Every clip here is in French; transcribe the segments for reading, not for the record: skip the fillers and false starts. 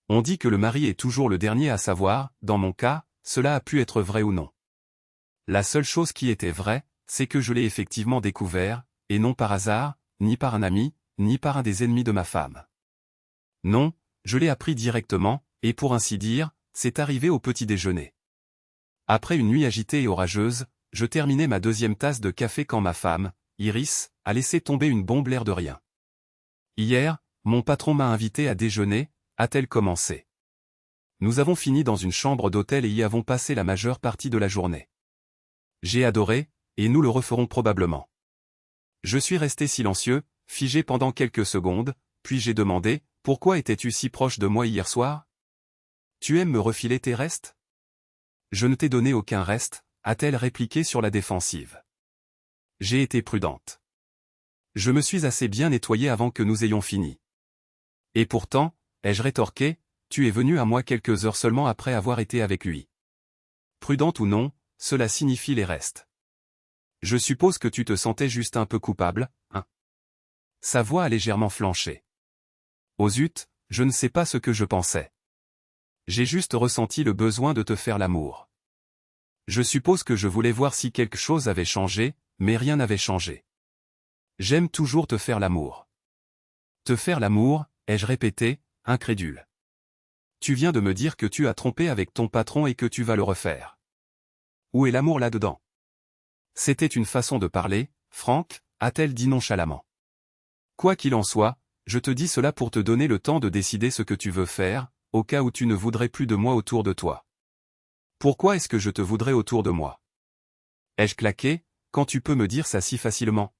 On dit que le mari est toujours le dernier à savoir, dans mon cas, cela a pu être vrai ou non. La seule chose qui était vraie, c'est que je l'ai effectivement découvert, et non par hasard, ni par un ami, ni par un des ennemis de ma femme. Non, je l'ai appris directement, et pour ainsi dire, c'est arrivé au petit déjeuner. Après une nuit agitée et orageuse, je terminais ma deuxième tasse de café quand ma femme, Iris, a laissé tomber une bombe l'air de rien. Hier, mon patron m'a invité à déjeuner, a-t-elle commencé. Nous avons fini dans une chambre d'hôtel et y avons passé la majeure partie de la journée. J'ai adoré, et nous le referons probablement. Je suis resté silencieux, figé pendant quelques secondes, puis j'ai demandé, pourquoi étais-tu si proche de moi hier soir? Tu aimes me refiler tes restes? Je ne t'ai donné aucun reste, a-t-elle répliqué sur la défensive. J'ai été prudente. Je me suis assez bien nettoyé avant que nous ayons fini. Et pourtant, ai-je rétorqué, tu es venu à moi quelques heures seulement après avoir été avec lui. Prudente ou non, cela signifie les restes. Je suppose que tu te sentais juste un peu coupable, hein? Sa voix a légèrement flanché. Oh zut, je ne sais pas ce que je pensais. J'ai juste ressenti le besoin de te faire l'amour. Je suppose que je voulais voir si quelque chose avait changé, mais rien n'avait changé. J'aime toujours te faire l'amour. Te faire l'amour, ai-je répété, incrédule. Tu viens de me dire que tu as trompé avec ton patron et que tu vas le refaire. Où est l'amour là-dedans? C'était une façon de parler, Franck, a-t-elle dit nonchalamment. Quoi qu'il en soit, je te dis cela pour te donner le temps de décider ce que tu veux faire, au cas où tu ne voudrais plus de moi autour de toi. Pourquoi est-ce que je te voudrais autour de moi? Ai-je claqué, quand tu peux me dire ça si facilement?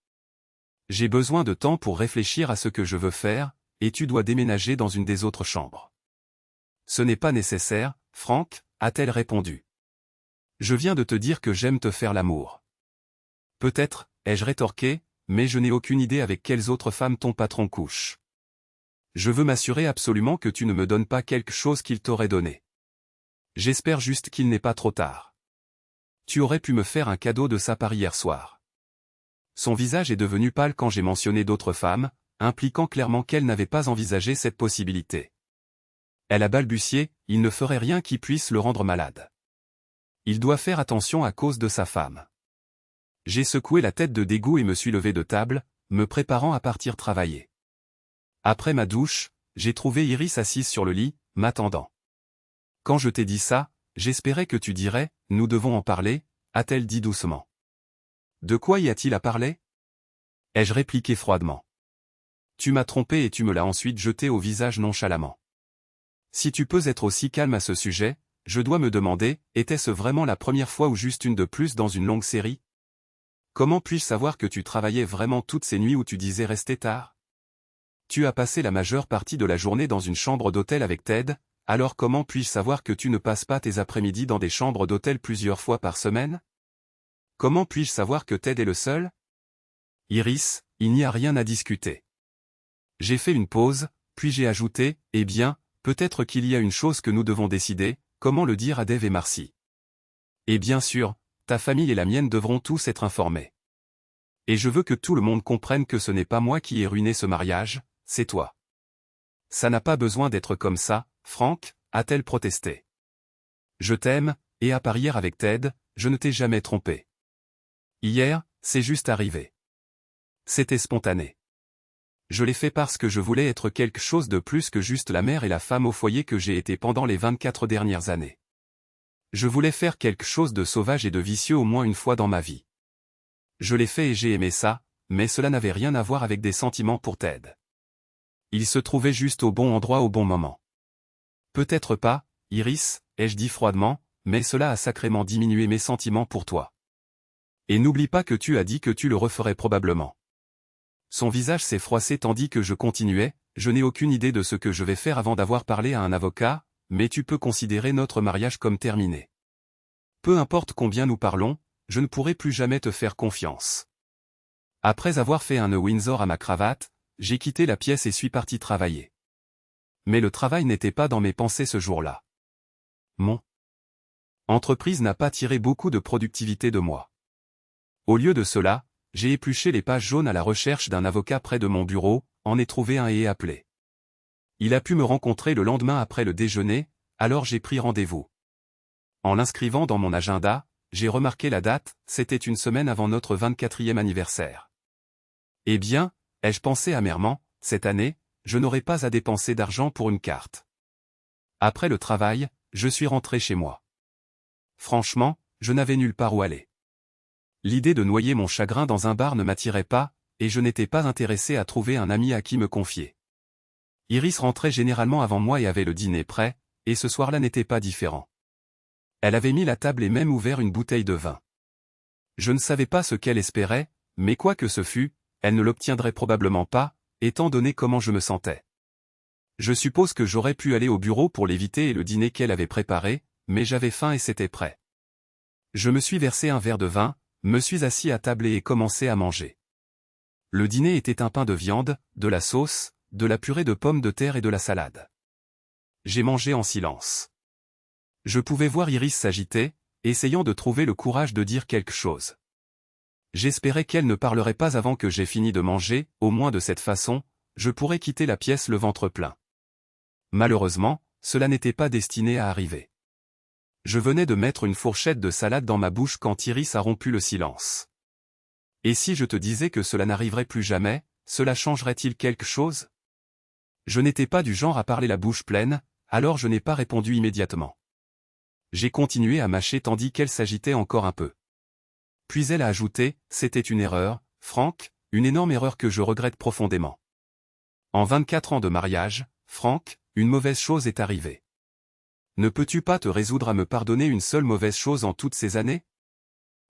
J'ai besoin de temps pour réfléchir à ce que je veux faire, et tu dois déménager dans une des autres chambres. Ce n'est pas nécessaire, Franck, a-t-elle répondu. Je viens de te dire que j'aime te faire l'amour. Peut-être, ai-je rétorqué, mais je n'ai aucune idée avec quelles autres femmes ton patron couche. Je veux m'assurer absolument que tu ne me donnes pas quelque chose qu'il t'aurait donné. J'espère juste qu'il n'est pas trop tard. Tu aurais pu me faire un cadeau de sa part hier soir. Son visage est devenu pâle quand j'ai mentionné d'autres femmes, impliquant clairement qu'elle n'avait pas envisagé cette possibilité. Elle a balbutié, il ne ferait rien qui puisse le rendre malade. Il doit faire attention à cause de sa femme. J'ai secoué la tête de dégoût et me suis levé de table, me préparant à partir travailler. Après ma douche, j'ai trouvé Iris assise sur le lit, m'attendant. Quand je t'ai dit ça, j'espérais que tu dirais, nous devons en parler, a-t-elle dit doucement. De quoi y a-t-il à parler? Ai-je répliqué froidement. Tu m'as trompé et tu me l'as ensuite jeté au visage nonchalamment. Si tu peux être aussi calme à ce sujet, je dois me demander, était-ce vraiment la première fois ou juste une de plus dans une longue série? Comment puis-je savoir que tu travaillais vraiment toutes ces nuits où tu disais rester tard? Tu as passé la majeure partie de la journée dans une chambre d'hôtel avec Ted, alors comment puis-je savoir que tu ne passes pas tes après-midi dans des chambres d'hôtel plusieurs fois par semaine? Comment puis-je savoir que Ted est le seul? Iris, il n'y a rien à discuter. J'ai fait une pause, puis j'ai ajouté, eh bien, peut-être qu'il y a une chose que nous devons décider, comment le dire à Dave et Marcy. Et bien sûr, ta famille et la mienne devront tous être informés. Et je veux que tout le monde comprenne que ce n'est pas moi qui ai ruiné ce mariage, c'est toi. Ça n'a pas besoin d'être comme ça, Franck, a-t-elle protesté. Je t'aime, et à part hier avec Ted, je ne t'ai jamais trompé. Hier, c'est juste arrivé. C'était spontané. Je l'ai fait parce que je voulais être quelque chose de plus que juste la mère et la femme au foyer que j'ai été pendant les 24 dernières années. Je voulais faire quelque chose de sauvage et de vicieux au moins une fois dans ma vie. Je l'ai fait et j'ai aimé ça, mais cela n'avait rien à voir avec des sentiments pour Ted. Il se trouvait juste au bon endroit au bon moment. Peut-être pas, Iris, ai-je dit froidement, mais cela a sacrément diminué mes sentiments pour toi. Et n'oublie pas que tu as dit que tu le referais probablement. Son visage s'est froissé tandis que je continuais, je n'ai aucune idée de ce que je vais faire avant d'avoir parlé à un avocat, mais tu peux considérer notre mariage comme terminé. Peu importe combien nous parlons, je ne pourrai plus jamais te faire confiance. Après avoir fait un nœud Windsor à ma cravate, j'ai quitté la pièce et suis parti travailler. Mais le travail n'était pas dans mes pensées ce jour-là. Mon entreprise n'a pas tiré beaucoup de productivité de moi. Au lieu de cela, j'ai épluché les pages jaunes à la recherche d'un avocat près de mon bureau, en ai trouvé un et ai appelé. Il a pu me rencontrer le lendemain après le déjeuner, alors j'ai pris rendez-vous. En l'inscrivant dans mon agenda, j'ai remarqué la date, c'était une semaine avant notre 24e anniversaire. Eh bien, ai-je pensé amèrement, cette année, je n'aurai pas à dépenser d'argent pour une carte. Après le travail, je suis rentré chez moi. Franchement, je n'avais nulle part où aller. L'idée de noyer mon chagrin dans un bar ne m'attirait pas, et je n'étais pas intéressé à trouver un ami à qui me confier. Iris rentrait généralement avant moi et avait le dîner prêt, et ce soir-là n'était pas différent. Elle avait mis la table et même ouvert une bouteille de vin. Je ne savais pas ce qu'elle espérait, mais quoi que ce fût, elle ne l'obtiendrait probablement pas, étant donné comment je me sentais. Je suppose que j'aurais pu aller au bureau pour l'éviter et le dîner qu'elle avait préparé, mais j'avais faim et c'était prêt. Je me suis versé un verre de vin, me suis assis à table et ai commencé à manger. Le dîner était un pain de viande, de la sauce, de la purée de pommes de terre et de la salade. J'ai mangé en silence. Je pouvais voir Iris s'agiter, essayant de trouver le courage de dire quelque chose. J'espérais qu'elle ne parlerait pas avant que j'aie fini de manger, au moins de cette façon, je pourrais quitter la pièce le ventre plein. Malheureusement, cela n'était pas destiné à arriver. Je venais de mettre une fourchette de salade dans ma bouche quand Iris a rompu le silence. Et si je te disais que cela n'arriverait plus jamais, cela changerait-il quelque chose? Je n'étais pas du genre à parler la bouche pleine, alors je n'ai pas répondu immédiatement. J'ai continué à mâcher tandis qu'elle s'agitait encore un peu. Puis elle a ajouté, c'était une erreur, Franck, une énorme erreur que je regrette profondément. En 24 ans de mariage, Franck, une mauvaise chose est arrivée. Ne peux-tu pas te résoudre à me pardonner une seule mauvaise chose en toutes ces années?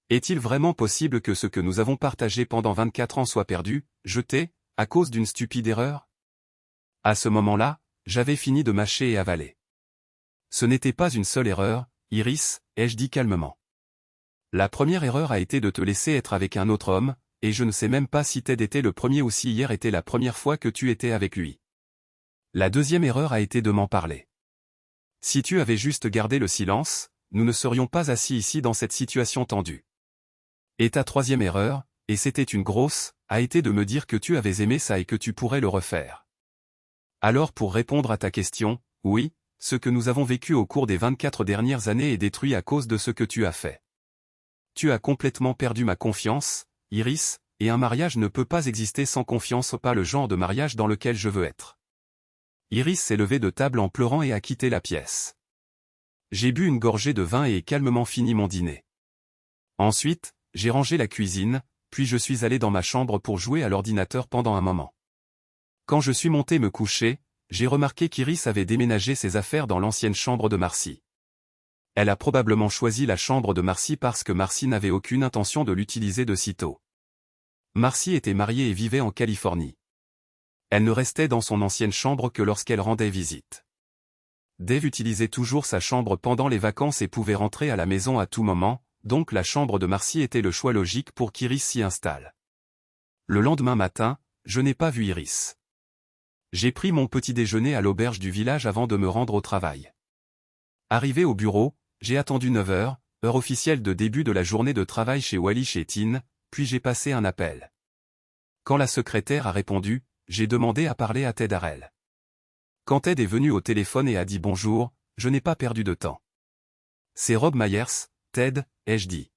Est-il vraiment possible que ce que nous avons partagé pendant 24 ans soit perdu, jeté, à cause d'une stupide erreur? À ce moment-là, j'avais fini de mâcher et avaler. Ce n'était pas une seule erreur, Iris, ai-je dit calmement. La première erreur a été de te laisser être avec un autre homme, et je ne sais même pas si Ted était le premier ou si hier était la première fois que tu étais avec lui. La deuxième erreur a été de m'en parler. Si tu avais juste gardé le silence, nous ne serions pas assis ici dans cette situation tendue. Et ta troisième erreur, et c'était une grosse, a été de me dire que tu avais aimé ça et que tu pourrais le refaire. Alors pour répondre à ta question, oui, ce que nous avons vécu au cours des 24 dernières années est détruit à cause de ce que tu as fait. Tu as complètement perdu ma confiance, Iris, et un mariage ne peut pas exister sans confiance, pas le genre de mariage dans lequel je veux être. Iris s'est levée de table en pleurant et a quitté la pièce. J'ai bu une gorgée de vin et ai calmement fini mon dîner. Ensuite, j'ai rangé la cuisine, puis je suis allé dans ma chambre pour jouer à l'ordinateur pendant un moment. Quand je suis monté me coucher, j'ai remarqué qu'Iris avait déménagé ses affaires dans l'ancienne chambre de Marcy. Elle a probablement choisi la chambre de Marcy parce que Marcy n'avait aucune intention de l'utiliser de sitôt. Marcy était mariée et vivait en Californie. Elle ne restait dans son ancienne chambre que lorsqu'elle rendait visite. Dave utilisait toujours sa chambre pendant les vacances et pouvait rentrer à la maison à tout moment, donc la chambre de Marcy était le choix logique pour qu'Iris s'y installe. Le lendemain matin, je n'ai pas vu Iris. J'ai pris mon petit déjeuner à l'auberge du village avant de me rendre au travail. Arrivé au bureau, j'ai attendu 9 heures, heure officielle de début de la journée de travail chez Wallich et Tin, puis j'ai passé un appel. Quand la secrétaire a répondu, j'ai demandé à parler à Ted Harrell. Quand Ted est venu au téléphone et a dit bonjour, je n'ai pas perdu de temps. C'est Rob Myers, Ted, ai-je dit.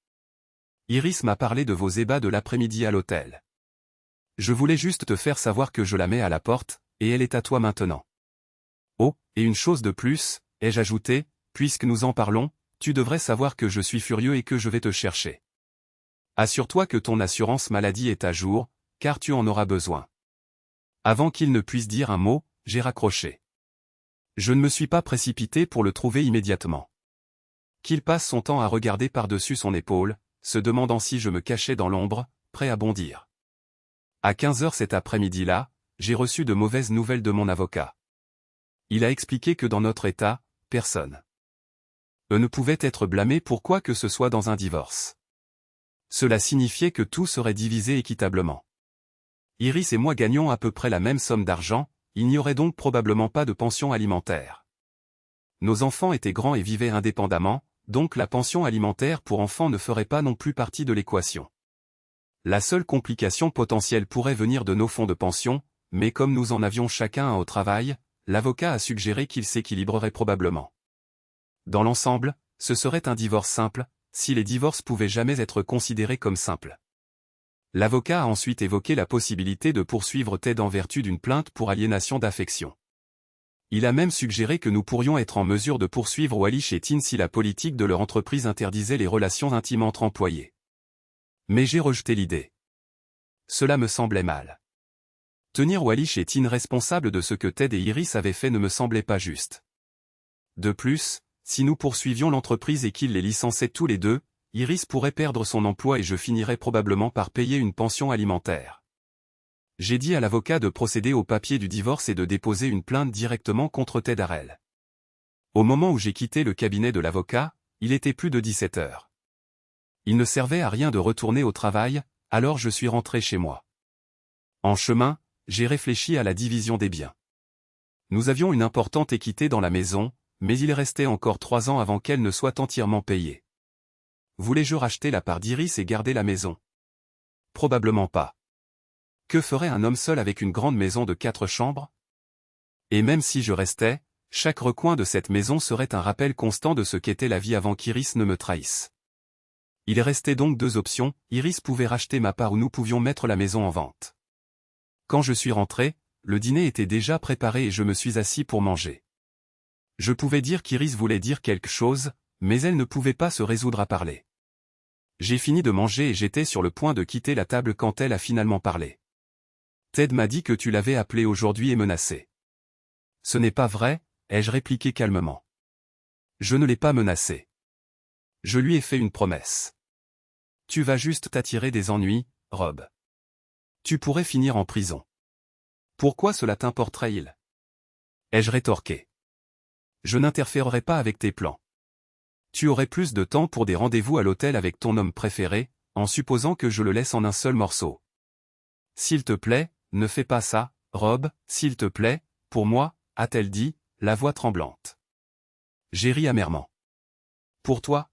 Iris m'a parlé de vos ébats de l'après-midi à l'hôtel. Je voulais juste te faire savoir que je la mets à la porte, et elle est à toi maintenant. Oh, et une chose de plus, ai-je ajouté, puisque nous en parlons, tu devrais savoir que je suis furieux et que je vais te chercher. Assure-toi que ton assurance maladie est à jour, car tu en auras besoin. Avant qu'il ne puisse dire un mot, j'ai raccroché. Je ne me suis pas précipité pour le trouver immédiatement. Qu'il passe son temps à regarder par-dessus son épaule, se demandant si je me cachais dans l'ombre, prêt à bondir. À 15 heures cet après-midi-là, j'ai reçu de mauvaises nouvelles de mon avocat. Il a expliqué que dans notre État, personne ne pouvait être blâmé pour quoi que ce soit dans un divorce. Cela signifiait que tout serait divisé équitablement. Iris et moi gagnions à peu près la même somme d'argent, il n'y aurait donc probablement pas de pension alimentaire. Nos enfants étaient grands et vivaient indépendamment, donc la pension alimentaire pour enfants ne ferait pas non plus partie de l'équation. La seule complication potentielle pourrait venir de nos fonds de pension, mais comme nous en avions chacun un au travail, l'avocat a suggéré qu'il s'équilibrerait probablement. Dans l'ensemble, ce serait un divorce simple, si les divorces pouvaient jamais être considérés comme simples. L'avocat a ensuite évoqué la possibilité de poursuivre Ted en vertu d'une plainte pour aliénation d'affection. Il a même suggéré que nous pourrions être en mesure de poursuivre Wallish et Tin si la politique de leur entreprise interdisait les relations intimes entre employés. Mais j'ai rejeté l'idée. Cela me semblait mal. Tenir Wallish et Tin responsables de ce que Ted et Iris avaient fait ne me semblait pas juste. De plus, si nous poursuivions l'entreprise et qu'ils les licenciaient tous les deux, Iris pourrait perdre son emploi et je finirais probablement par payer une pension alimentaire. J'ai dit à l'avocat de procéder au papier du divorce et de déposer une plainte directement contre Ted Harrell. Au moment où j'ai quitté le cabinet de l'avocat, il était plus de 17 heures. Il ne servait à rien de retourner au travail, alors je suis rentré chez moi. En chemin, j'ai réfléchi à la division des biens. Nous avions une importante équité dans la maison, mais il restait encore 3 ans avant qu'elle ne soit entièrement payée. Voulais-je racheter la part d'Iris et garder la maison? Probablement pas. Que ferait un homme seul avec une grande maison de 4 chambres? Et même si je restais, chaque recoin de cette maison serait un rappel constant de ce qu'était la vie avant qu'Iris ne me trahisse. Il restait donc 2 options, Iris pouvait racheter ma part ou nous pouvions mettre la maison en vente. Quand je suis rentré, le dîner était déjà préparé et je me suis assis pour manger. Je pouvais dire qu'Iris voulait dire quelque chose, mais elle ne pouvait pas se résoudre à parler. J'ai fini de manger et j'étais sur le point de quitter la table quand elle a finalement parlé. Ted m'a dit que tu l'avais appelé aujourd'hui et menacé. Ce n'est pas vrai, ai-je répliqué calmement. Je ne l'ai pas menacé. Je lui ai fait une promesse. Tu vas juste t'attirer des ennuis, Rob. Tu pourrais finir en prison. Pourquoi cela t'importerait-il? Ai-je rétorqué. Je n'interférerai pas avec tes plans. Tu aurais plus de temps pour des rendez-vous à l'hôtel avec ton homme préféré, en supposant que je le laisse en un seul morceau. S'il te plaît, ne fais pas ça, Rob, s'il te plaît, pour moi, a-t-elle dit, la voix tremblante. J'ai ri amèrement. Pour toi?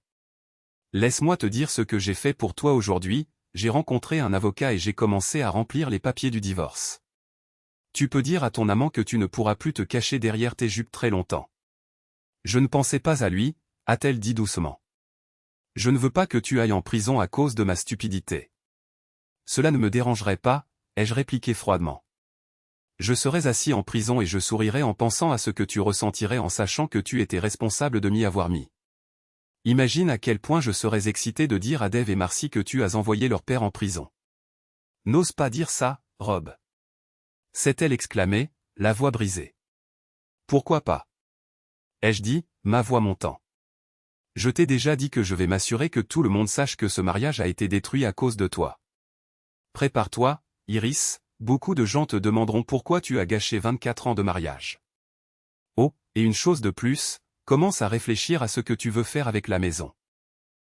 Laisse-moi te dire ce que j'ai fait pour toi aujourd'hui, j'ai rencontré un avocat et j'ai commencé à remplir les papiers du divorce. Tu peux dire à ton amant que tu ne pourras plus te cacher derrière tes jupes très longtemps. Je ne pensais pas à lui, a-t-elle dit doucement. Je ne veux pas que tu ailles en prison à cause de ma stupidité. Cela ne me dérangerait pas, ai-je répliqué froidement. Je serais assis en prison et je sourirais en pensant à ce que tu ressentirais en sachant que tu étais responsable de m'y avoir mis. Imagine à quel point je serais excité de dire à Dave et Marcy que tu as envoyé leur père en prison. N'ose pas dire ça, Rob. S'est-elle exclamée, la voix brisée. Pourquoi pas? Ai-je dit, ma voix montant. Je t'ai déjà dit que je vais m'assurer que tout le monde sache que ce mariage a été détruit à cause de toi. Prépare-toi, Iris, beaucoup de gens te demanderont pourquoi tu as gâché 24 ans de mariage. Oh, et une chose de plus, commence à réfléchir à ce que tu veux faire avec la maison.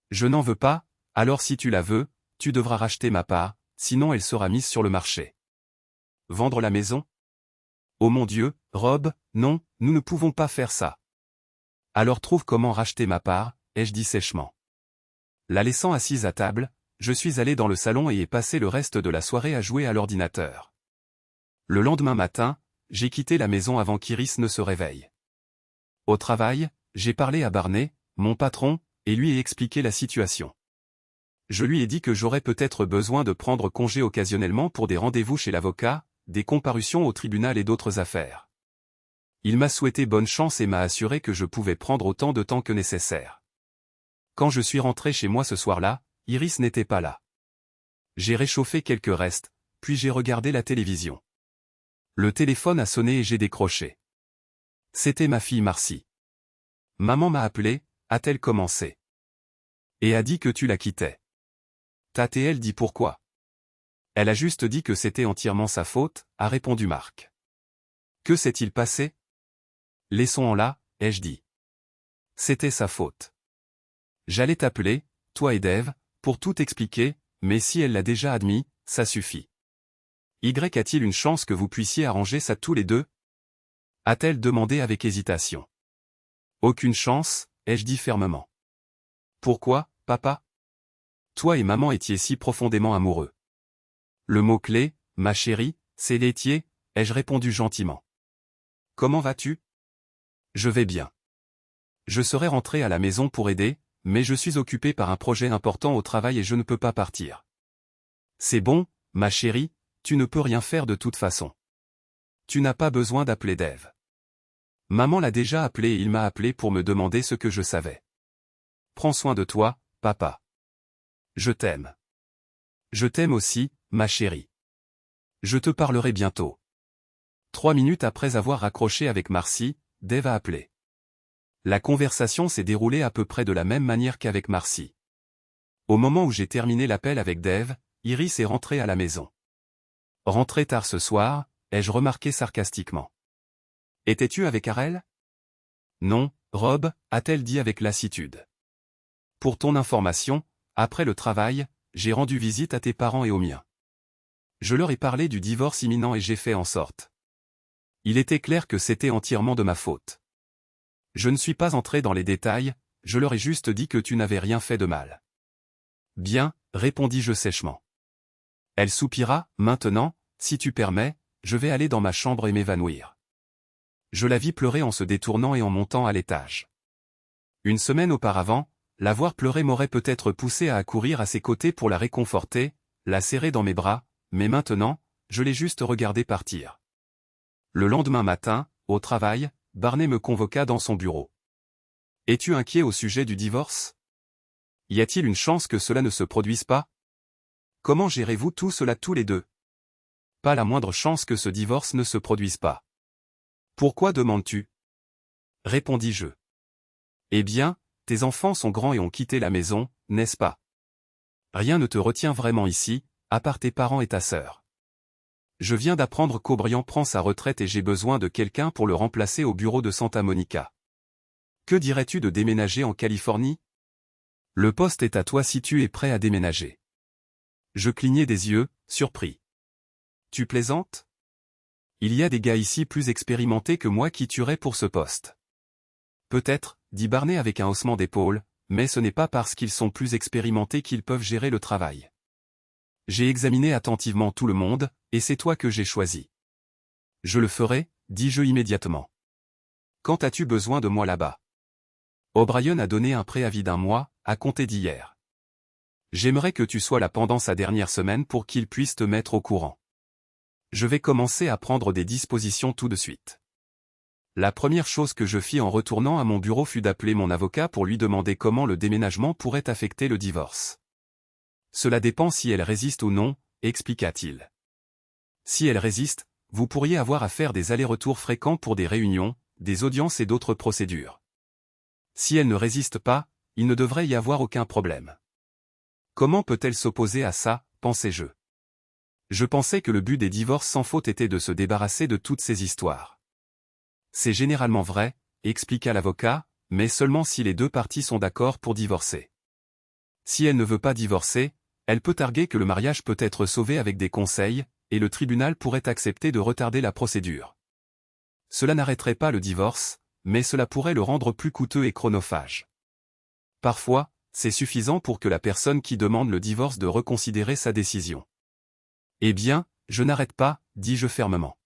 Je n'en veux pas, alors si tu la veux, tu devras racheter ma part, sinon elle sera mise sur le marché. Vendre la maison? Oh mon Dieu, Rob, non, nous ne pouvons pas faire ça. Alors trouve comment racheter ma part, ai-je dit sèchement. La laissant assise à table, je suis allé dans le salon et ai passé le reste de la soirée à jouer à l'ordinateur. Le lendemain matin, j'ai quitté la maison avant qu'Iris ne se réveille. Au travail, j'ai parlé à Barney, mon patron, et lui ai expliqué la situation. Je lui ai dit que j'aurais peut-être besoin de prendre congé occasionnellement pour des rendez-vous chez l'avocat, des comparutions au tribunal et d'autres affaires. Il m'a souhaité bonne chance et m'a assuré que je pouvais prendre autant de temps que nécessaire. Quand je suis rentré chez moi ce soir-là, Iris n'était pas là. J'ai réchauffé quelques restes, puis j'ai regardé la télévision. Le téléphone a sonné et j'ai décroché. C'était ma fille Marcy. Maman m'a appelé, a-t-elle commencé. Et a dit que tu la quittais. T'a-t-elle dit pourquoi? Elle a juste dit que c'était entièrement sa faute, a répondu Marc. Que s'est-il passé? Laissons-en là, ai-je dit. C'était sa faute. J'allais t'appeler, toi et Dave, pour tout expliquer, mais si elle l'a déjà admis, ça suffit. A-t-il une chance que vous puissiez arranger ça tous les deux? A-t-elle demandé avec hésitation. Aucune chance, ai-je dit fermement. Pourquoi, papa? Toi et maman étiez si profondément amoureux. Le mot-clé, ma chérie, c'est laitier, ai-je répondu gentiment. Comment vas-tu? Je vais bien. Je serais rentré à la maison pour aider, mais je suis occupé par un projet important au travail et je ne peux pas partir. C'est bon, ma chérie, tu ne peux rien faire de toute façon. Tu n'as pas besoin d'appeler Dave. Maman l'a déjà appelé et il m'a appelé pour me demander ce que je savais. Prends soin de toi, papa. Je t'aime. Je t'aime aussi, ma chérie. Je te parlerai bientôt. 3 minutes après avoir raccroché avec Marcy, Dave a appelé. La conversation s'est déroulée à peu près de la même manière qu'avec Marcy. Au moment où j'ai terminé l'appel avec Dave, Iris est rentrée à la maison. Rentrée tard ce soir, ai-je remarqué sarcastiquement. Étais-tu avec Harel? Non, Rob, a-t-elle dit avec lassitude. Pour ton information, après le travail, j'ai rendu visite à tes parents et aux miens. Je leur ai parlé du divorce imminent et j'ai fait en sorte. Il était clair que c'était entièrement de ma faute. Je ne suis pas entré dans les détails, je leur ai juste dit que tu n'avais rien fait de mal. Bien, répondis-je sèchement. Elle soupira, maintenant, si tu permets, je vais aller dans ma chambre et m'évanouir. Je la vis pleurer en se détournant et en montant à l'étage. Une semaine auparavant, la voir pleurer m'aurait peut-être poussé à accourir à ses côtés pour la réconforter, la serrer dans mes bras, mais maintenant, je l'ai juste regardée partir. Le lendemain matin, au travail, Barney me convoqua dans son bureau. « Es-tu inquiet au sujet du divorce? Y a-t-il une chance que cela ne se produise pas? Comment gérez-vous tout cela tous les deux? Pas la moindre chance que ce divorce ne se produise pas. Pourquoi demandes-tu? Répondis-je. Eh bien, tes enfants sont grands et ont quitté la maison, n'est-ce pas? Rien ne te retient vraiment ici, à part tes parents et ta sœur. Je viens d'apprendre qu'O'Brien prend sa retraite et j'ai besoin de quelqu'un pour le remplacer au bureau de Santa Monica. Que dirais-tu de déménager en Californie? Le poste est à toi si tu es prêt à déménager. Je clignai des yeux, surpris. Tu plaisantes? Il y a des gars ici plus expérimentés que moi qui tueraient pour ce poste. Peut-être, dit Barney avec un haussement d'épaule, mais ce n'est pas parce qu'ils sont plus expérimentés qu'ils peuvent gérer le travail. J'ai examiné attentivement tout le monde, et c'est toi que j'ai choisi. Je le ferai, dis-je immédiatement. Quand as-tu besoin de moi là-bas? O'Brien a donné un préavis d'1 mois, à compter d'hier. J'aimerais que tu sois là pendant sa dernière semaine pour qu'il puisse te mettre au courant. Je vais commencer à prendre des dispositions tout de suite. La première chose que je fis en retournant à mon bureau fut d'appeler mon avocat pour lui demander comment le déménagement pourrait affecter le divorce. Cela dépend si elle résiste ou non, expliqua-t-il. Si elle résiste, vous pourriez avoir à faire des allers-retours fréquents pour des réunions, des audiences et d'autres procédures. Si elle ne résiste pas, il ne devrait y avoir aucun problème. Comment peut-elle s'opposer à ça, pensais-je. Je pensais que le but des divorces sans faute était de se débarrasser de toutes ces histoires. C'est généralement vrai, expliqua l'avocat, mais seulement si les deux parties sont d'accord pour divorcer. Si elle ne veut pas divorcer, elle peut arguer que le mariage peut être sauvé avec des conseils, et le tribunal pourrait accepter de retarder la procédure. Cela n'arrêterait pas le divorce, mais cela pourrait le rendre plus coûteux et chronophage. Parfois, c'est suffisant pour que la personne qui demande le divorce de reconsidérer sa décision. Eh bien, je n'arrête pas, dis-je fermement.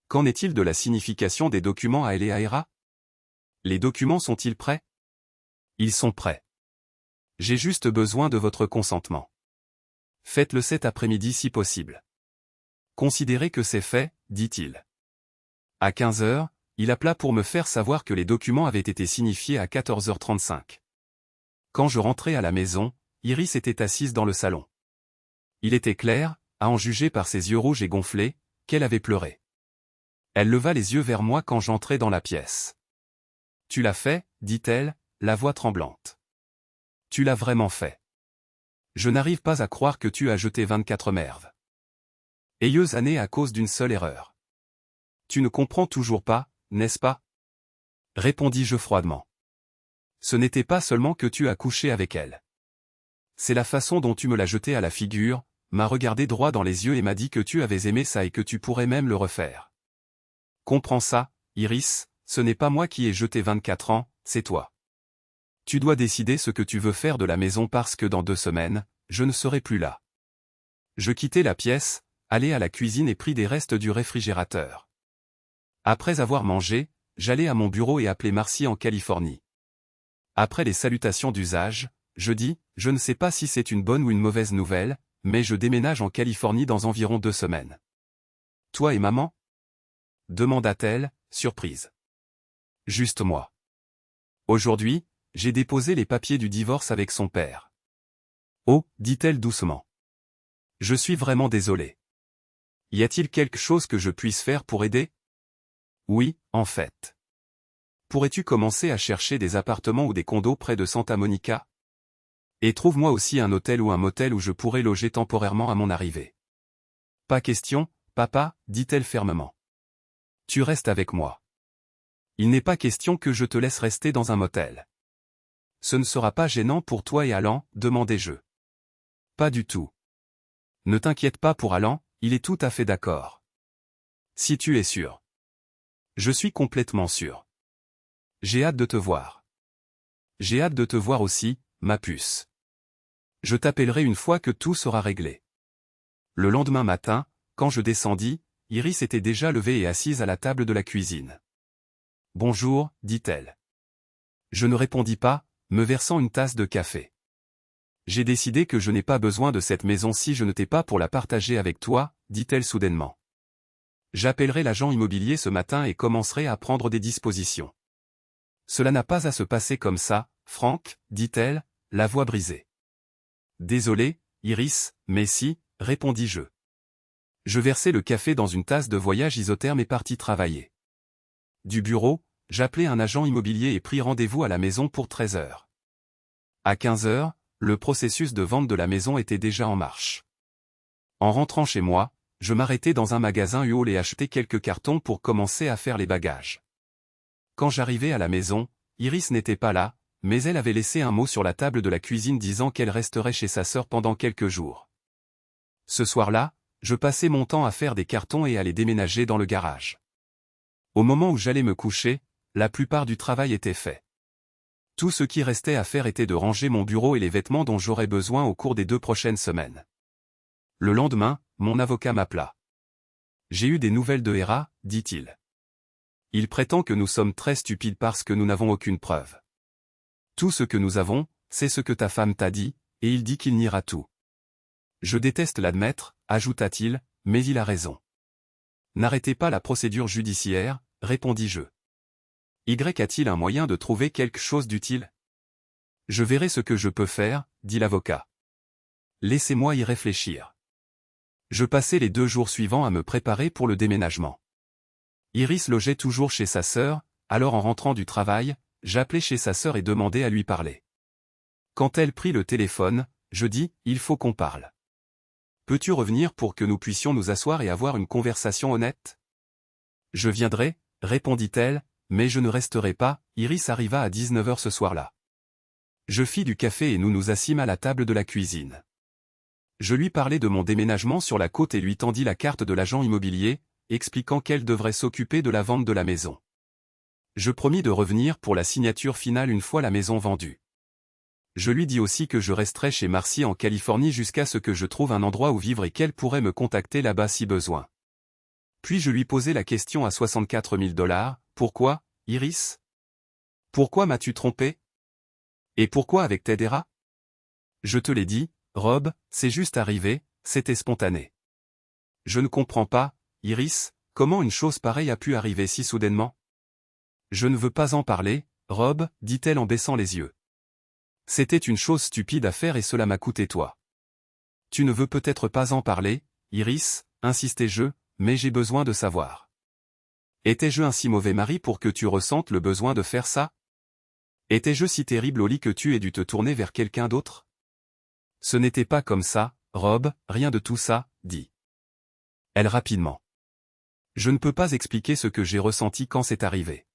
Qu'en est-il de la signification des documents à elle et à Hera? Les documents sont-ils prêts? Ils sont prêts. J'ai juste besoin de votre consentement. Faites-le cet après-midi si possible. Considérez que c'est fait, dit-il. À 15 heures, il appela pour me faire savoir que les documents avaient été signifiés à 14h35. Quand je rentrai à la maison, Iris était assise dans le salon. Il était clair, à en juger par ses yeux rouges et gonflés, qu'elle avait pleuré. Elle leva les yeux vers moi quand j'entrai dans la pièce. « Tu l'as fait, dit-elle, la voix tremblante. Tu l'as vraiment fait. Je n'arrive pas à croire que tu as jeté 24 merves. Ayeuse année à cause d'une seule erreur. Tu ne comprends toujours pas, n'est-ce pas? Répondis-je froidement. Ce n'était pas seulement que tu as couché avec elle. C'est la façon dont tu me l'as jeté à la figure, m'a regardé droit dans les yeux et m'a dit que tu avais aimé ça et que tu pourrais même le refaire. Comprends ça, Iris, ce n'est pas moi qui ai jeté 24 ans, c'est toi. Tu dois décider ce que tu veux faire de la maison parce que dans 2 semaines, je ne serai plus là. Je quittai la pièce, allai à la cuisine et pris des restes du réfrigérateur. Après avoir mangé, j'allai à mon bureau et appelai Marcy en Californie. Après les salutations d'usage, je dis, je ne sais pas si c'est une bonne ou une mauvaise nouvelle, mais je déménage en Californie dans environ 2 semaines. Toi et maman? Demanda-t-elle, surprise. Juste moi. Aujourd'hui, j'ai déposé les papiers du divorce avec son père. Oh, dit-elle doucement. Je suis vraiment désolé. Y a-t-il quelque chose que je puisse faire pour aider? Oui, en fait. Pourrais-tu commencer à chercher des appartements ou des condos près de Santa Monica? Et trouve-moi aussi un hôtel ou un motel où je pourrais loger temporairement à mon arrivée. Pas question, papa, dit-elle fermement. Tu restes avec moi. Il n'est pas question que je te laisse rester dans un motel. Ce ne sera pas gênant pour toi et Alan, demandai-je. Pas du tout. Ne t'inquiète pas pour Alan, il est tout à fait d'accord. Si tu es sûr. Je suis complètement sûr. J'ai hâte de te voir. J'ai hâte de te voir aussi, ma puce. Je t'appellerai une fois que tout sera réglé. Le lendemain matin, quand je descendis, Iris était déjà levée et assise à la table de la cuisine. Bonjour, dit-elle. Je ne répondis pas, me versant une tasse de café. J'ai décidé que je n'ai pas besoin de cette maison si je ne t'ai pas pour la partager avec toi, dit-elle soudainement. J'appellerai l'agent immobilier ce matin et commencerai à prendre des dispositions. Cela n'a pas à se passer comme ça, Franck, dit-elle, la voix brisée. Désolé, Iris, mais si, répondis-je. Je versai le café dans une tasse de voyage isotherme et partis travailler. Du bureau, j'appelai un agent immobilier et pris rendez-vous à la maison pour 13 heures. À 15 heures, le processus de vente de la maison était déjà en marche. En rentrant chez moi, je m'arrêtai dans un magasin U-Haul et achetai quelques cartons pour commencer à faire les bagages. Quand j'arrivai à la maison, Iris n'était pas là, mais elle avait laissé un mot sur la table de la cuisine disant qu'elle resterait chez sa sœur pendant quelques jours. Ce soir-là, je passai mon temps à faire des cartons et à les déménager dans le garage. Au moment où j'allais me coucher, la plupart du travail était fait. Tout ce qui restait à faire était de ranger mon bureau et les vêtements dont j'aurais besoin au cours des 2 prochaines semaines. Le lendemain, mon avocat m'appela. J'ai eu des nouvelles de Hera, dit-il. Il prétend que nous sommes très stupides parce que nous n'avons aucune preuve. Tout ce que nous avons, c'est ce que ta femme t'a dit, et il dit qu'il niera tout. Je déteste l'admettre, ajouta-t-il, mais il a raison. N'arrêtez pas la procédure judiciaire, répondis-je. Y a-t-il un moyen de trouver quelque chose d'utile? Je verrai ce que je peux faire, dit l'avocat. Laissez-moi y réfléchir. Je passai les 2 jours suivants à me préparer pour le déménagement. Iris logeait toujours chez sa sœur, alors en rentrant du travail, j'appelai chez sa sœur et demandai à lui parler. Quand elle prit le téléphone, je dis, il faut qu'on parle. Peux-tu revenir pour que nous puissions nous asseoir et avoir une conversation honnête? Je viendrai, répondit-elle, mais je ne resterai pas. Iris arriva à 19 heures ce soir-là. Je fis du café et nous nous assîmes à la table de la cuisine. Je lui parlai de mon déménagement sur la côte et lui tendis la carte de l'agent immobilier, expliquant qu'elle devrait s'occuper de la vente de la maison. Je promis de revenir pour la signature finale une fois la maison vendue. Je lui dis aussi que je resterais chez Marcy en Californie jusqu'à ce que je trouve un endroit où vivre et qu'elle pourrait me contacter là-bas si besoin. Puis je lui posai la question à 64 000 $, pourquoi, Iris? Pourquoi m'as-tu trompé? Et pourquoi avec Ted Hera? Je te l'ai dit, Rob, c'est juste arrivé, c'était spontané. Je ne comprends pas, Iris, comment une chose pareille a pu arriver si soudainement? Je ne veux pas en parler, Rob, dit-elle en baissant les yeux. C'était une chose stupide à faire et cela m'a coûté toi. Tu ne veux peut-être pas en parler, Iris, insistai-je, mais j'ai besoin de savoir. Étais-je un si mauvais mari pour que tu ressentes le besoin de faire ça? Étais-je si terrible au lit que tu aies dû te tourner vers quelqu'un d'autre? Ce n'était pas comme ça, Rob, rien de tout ça, dit elle rapidement. Je ne peux pas expliquer ce que j'ai ressenti quand c'est arrivé.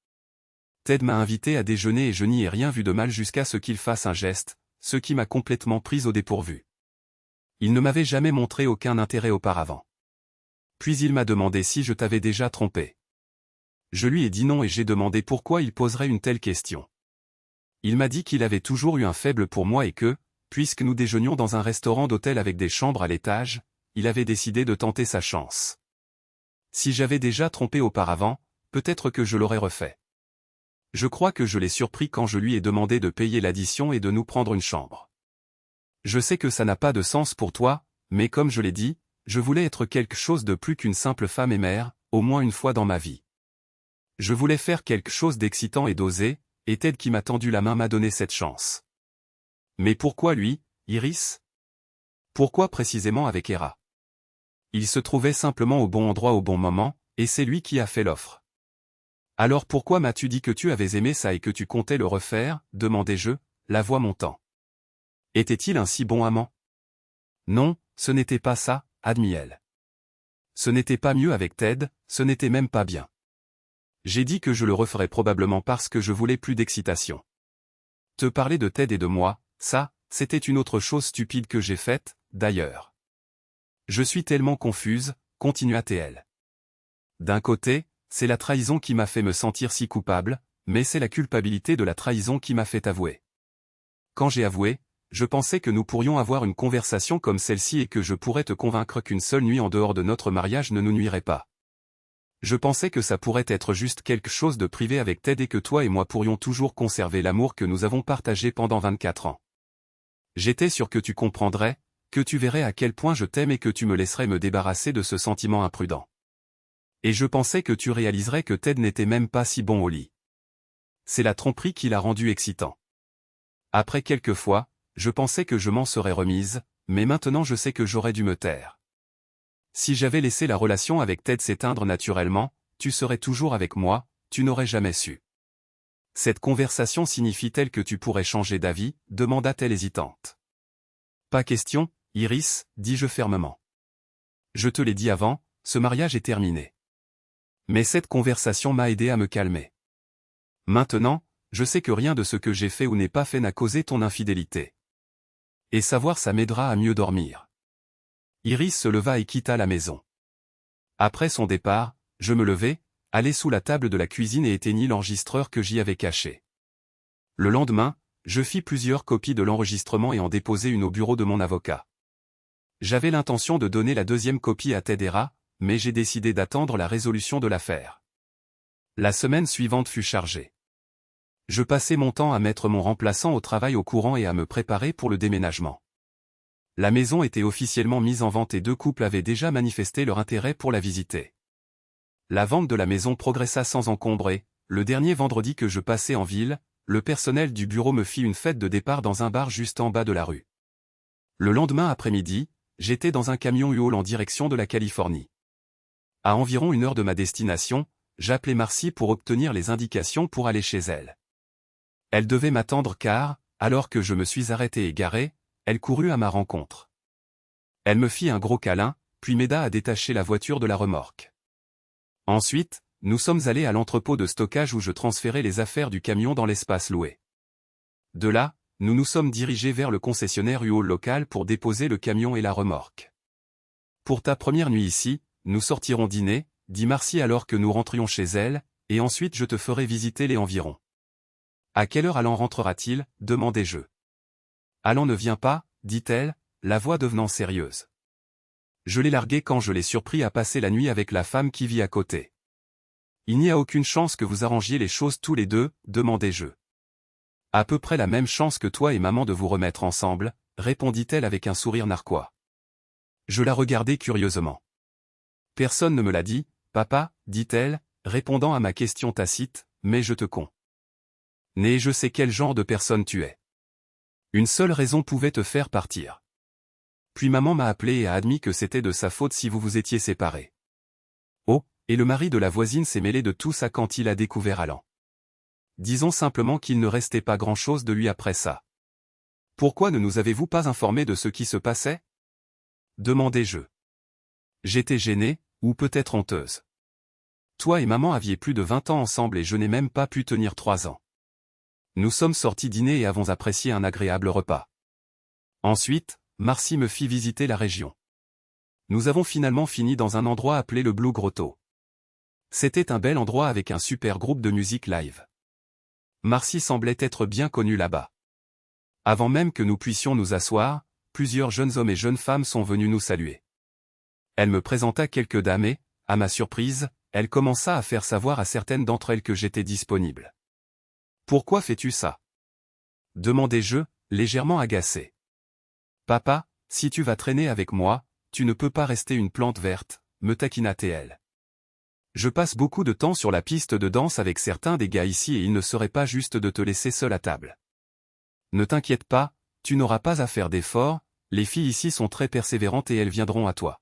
Ted m'a invité à déjeuner et je n'y ai rien vu de mal jusqu'à ce qu'il fasse un geste, ce qui m'a complètement prise au dépourvu. Il ne m'avait jamais montré aucun intérêt auparavant. Puis il m'a demandé si je t'avais déjà trompé. Je lui ai dit non et j'ai demandé pourquoi il poserait une telle question. Il m'a dit qu'il avait toujours eu un faible pour moi et que, puisque nous déjeunions dans un restaurant d'hôtel avec des chambres à l'étage, il avait décidé de tenter sa chance. Si j'avais déjà trompé auparavant, peut-être que je l'aurais refait. Je crois que je l'ai surpris quand je lui ai demandé de payer l'addition et de nous prendre une chambre. Je sais que ça n'a pas de sens pour toi, mais comme je l'ai dit, je voulais être quelque chose de plus qu'une simple femme et mère, au moins une fois dans ma vie. Je voulais faire quelque chose d'excitant et d'osé, et Ted qui m'a tendu la main m'a donné cette chance. Mais pourquoi lui, Iris? Pourquoi précisément avec Hera? Il se trouvait simplement au bon endroit au bon moment, et c'est lui qui a fait l'offre. Alors pourquoi m'as-tu dit que tu avais aimé ça et que tu comptais le refaire, demandai-je, la voix montant. Était-il un si bon amant? Non, ce n'était pas ça, admit-elle. Ce n'était pas mieux avec Ted, ce n'était même pas bien. J'ai dit que je le referais probablement parce que je voulais plus d'excitation. Te parler de Ted et de moi, ça, c'était une autre chose stupide que j'ai faite, d'ailleurs. Je suis tellement confuse, continua-t-elle. D'un côté, c'est la trahison qui m'a fait me sentir si coupable, mais c'est la culpabilité de la trahison qui m'a fait avouer. Quand j'ai avoué, je pensais que nous pourrions avoir une conversation comme celle-ci et que je pourrais te convaincre qu'une seule nuit en dehors de notre mariage ne nous nuirait pas. Je pensais que ça pourrait être juste quelque chose de privé avec Ted et que toi et moi pourrions toujours conserver l'amour que nous avons partagé pendant 24 ans. J'étais sûr que tu comprendrais, que tu verrais à quel point je t'aime et que tu me laisserais me débarrasser de ce sentiment imprudent. Et je pensais que tu réaliserais que Ted n'était même pas si bon au lit. C'est la tromperie qui l'a rendu excitant. Après quelques fois, je pensais que je m'en serais remise, mais maintenant je sais que j'aurais dû me taire. Si j'avais laissé la relation avec Ted s'éteindre naturellement, tu serais toujours avec moi, tu n'aurais jamais su. Cette conversation signifie-t-elle que tu pourrais changer d'avis, demanda-t-elle hésitante. Pas question, Iris, dis-je fermement. Je te l'ai dit avant, ce mariage est terminé. Mais cette conversation m'a aidé à me calmer. Maintenant, je sais que rien de ce que j'ai fait ou n'ai pas fait n'a causé ton infidélité. Et savoir ça m'aidera à mieux dormir. Iris se leva et quitta la maison. Après son départ, je me levai, allai sous la table de la cuisine et éteignis l'enregistreur que j'y avais caché. Le lendemain, je fis plusieurs copies de l'enregistrement et en déposai une au bureau de mon avocat. J'avais l'intention de donner la deuxième copie à Ted et Hera, mais j'ai décidé d'attendre la résolution de l'affaire. La semaine suivante fut chargée. Je passai mon temps à mettre mon remplaçant au travail au courant et à me préparer pour le déménagement. La maison était officiellement mise en vente et 2 couples avaient déjà manifesté leur intérêt pour la visiter. La vente de la maison progressa sans encombre et, le dernier vendredi que je passai en ville, le personnel du bureau me fit une fête de départ dans un bar juste en bas de la rue. Le lendemain après-midi, j'étais dans un camion U-Haul en direction de la Californie. À environ 1 heure de ma destination, j'appelai Marcy pour obtenir les indications pour aller chez elle. Elle devait m'attendre car, alors que je me suis arrêté et garé, elle courut à ma rencontre. Elle me fit un gros câlin, puis m'aida à détacher la voiture de la remorque. Ensuite, nous sommes allés à l'entrepôt de stockage où je transférais les affaires du camion dans l'espace loué. De là, nous nous sommes dirigés vers le concessionnaire U-Haul local pour déposer le camion et la remorque. Pour ta première nuit ici, nous sortirons dîner, dit Marcy alors que nous rentrions chez elle, et ensuite je te ferai visiter les environs. À quelle heure Alan rentrera-t-il, demandai-je. Alan ne vient pas, dit-elle, la voix devenant sérieuse. Je l'ai largué quand je l'ai surpris à passer la nuit avec la femme qui vit à côté. Il n'y a aucune chance que vous arrangiez les choses tous les deux, demandai-je. À peu près la même chance que toi et maman de vous remettre ensemble, répondit-elle avec un sourire narquois. Je la regardai curieusement. Personne ne me l'a dit, papa, dit-elle, répondant à ma question tacite, mais je te connais, je sais quel genre de personne tu es. Une seule raison pouvait te faire partir. Puis maman m'a appelé et a admis que c'était de sa faute si vous vous étiez séparés. Oh, et le mari de la voisine s'est mêlé de tout ça quand il a découvert Alan. Disons simplement qu'il ne restait pas grand-chose de lui après ça. Pourquoi ne nous avez-vous pas informés de ce qui se passait? Demandai-je. J'étais gênée, ou peut-être honteuse. Toi et maman aviez plus de 20 ans ensemble et je n'ai même pas pu tenir 3 ans. Nous sommes sortis dîner et avons apprécié un agréable repas. Ensuite, Marcy me fit visiter la région. Nous avons finalement fini dans un endroit appelé le Blue Grotto. C'était un bel endroit avec un super groupe de musique live. Marcy semblait être bien connue là-bas. Avant même que nous puissions nous asseoir, plusieurs jeunes hommes et jeunes femmes sont venus nous saluer. Elle me présenta quelques dames et, à ma surprise, elle commença à faire savoir à certaines d'entre elles que j'étais disponible. « Pourquoi fais-tu ça » demandai-je, légèrement agacé. « Papa, si tu vas traîner avec moi, tu ne peux pas rester une plante verte, me taquina-t-elle. Je passe beaucoup de temps sur la piste de danse avec certains des gars ici et il ne serait pas juste de te laisser seul à table. Ne t'inquiète pas, tu n'auras pas à faire d'efforts, les filles ici sont très persévérantes et elles viendront à toi.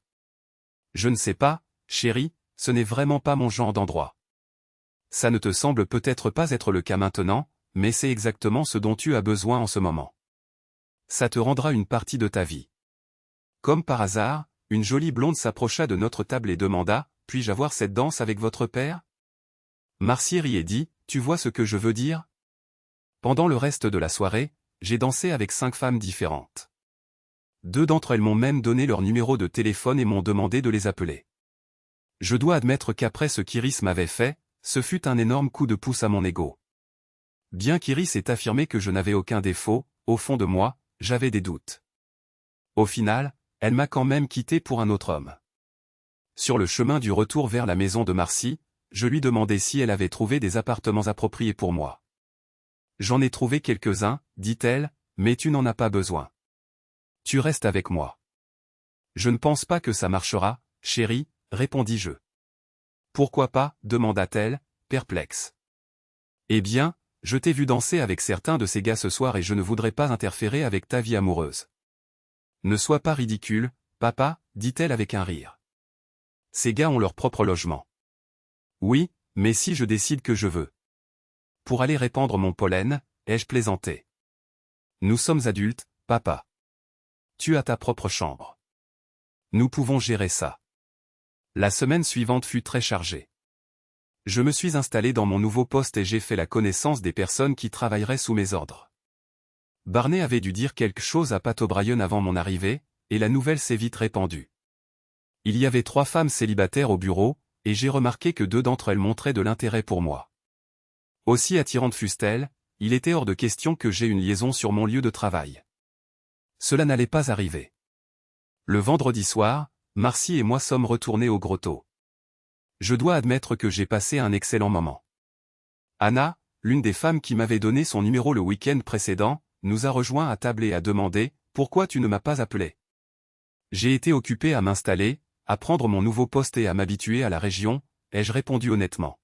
Je ne sais pas, chérie, ce n'est vraiment pas mon genre d'endroit. Ça ne te semble peut-être pas être le cas maintenant, mais c'est exactement ce dont tu as besoin en ce moment. Ça te rendra une partie de ta vie. Comme par hasard, une jolie blonde s'approcha de notre table et demanda, « Puis-je avoir cette danse avec votre père ?» Marcy rit et dit, « Tu vois ce que je veux dire ?» Pendant le reste de la soirée, j'ai dansé avec 5 femmes différentes. 2 d'entre elles m'ont même donné leur numéro de téléphone et m'ont demandé de les appeler. Je dois admettre qu'après ce qu'Iris m'avait fait, ce fut un énorme coup de pouce à mon ego. Bien qu'Iris ait affirmé que je n'avais aucun défaut, au fond de moi, j'avais des doutes. Au final, elle m'a quand même quitté pour un autre homme. Sur le chemin du retour vers la maison de Marcy, je lui demandai si elle avait trouvé des appartements appropriés pour moi. « J'en ai trouvé quelques-uns, dit-elle, mais tu n'en as pas besoin. Tu restes avec moi. »« Je ne pense pas que ça marchera, chérie, répondis-je. »« Pourquoi pas ?» demanda-t-elle, perplexe. « Eh bien, je t'ai vu danser avec certains de ces gars ce soir et je ne voudrais pas interférer avec ta vie amoureuse. »« Ne sois pas ridicule, papa, dit-elle avec un rire. Ces gars ont leur propre logement. »« Oui, mais si je décide que je veux. Pour aller répandre mon pollen, ai-je plaisanté. Nous sommes adultes, papa. Tu as ta propre chambre. Nous pouvons gérer ça. » La semaine suivante fut très chargée. Je me suis installé dans mon nouveau poste et j'ai fait la connaissance des personnes qui travailleraient sous mes ordres. Barney avait dû dire quelque chose à Pat O'Brien avant mon arrivée, et la nouvelle s'est vite répandue. Il y avait 3 femmes célibataires au bureau, et j'ai remarqué que 2 d'entre elles montraient de l'intérêt pour moi. Aussi attirantes fussent-elles, il était hors de question que j'aie une liaison sur mon lieu de travail. Cela n'allait pas arriver. Le vendredi soir, Marcy et moi sommes retournés au grotto. Je dois admettre que j'ai passé un excellent moment. Anna, l'une des femmes qui m'avait donné son numéro le week-end précédent, nous a rejoints à table et a demandé « Pourquoi tu ne m'as pas appelé ?» J'ai été occupé à m'installer, à prendre mon nouveau poste et à m'habituer à la région, ai-je répondu honnêtement.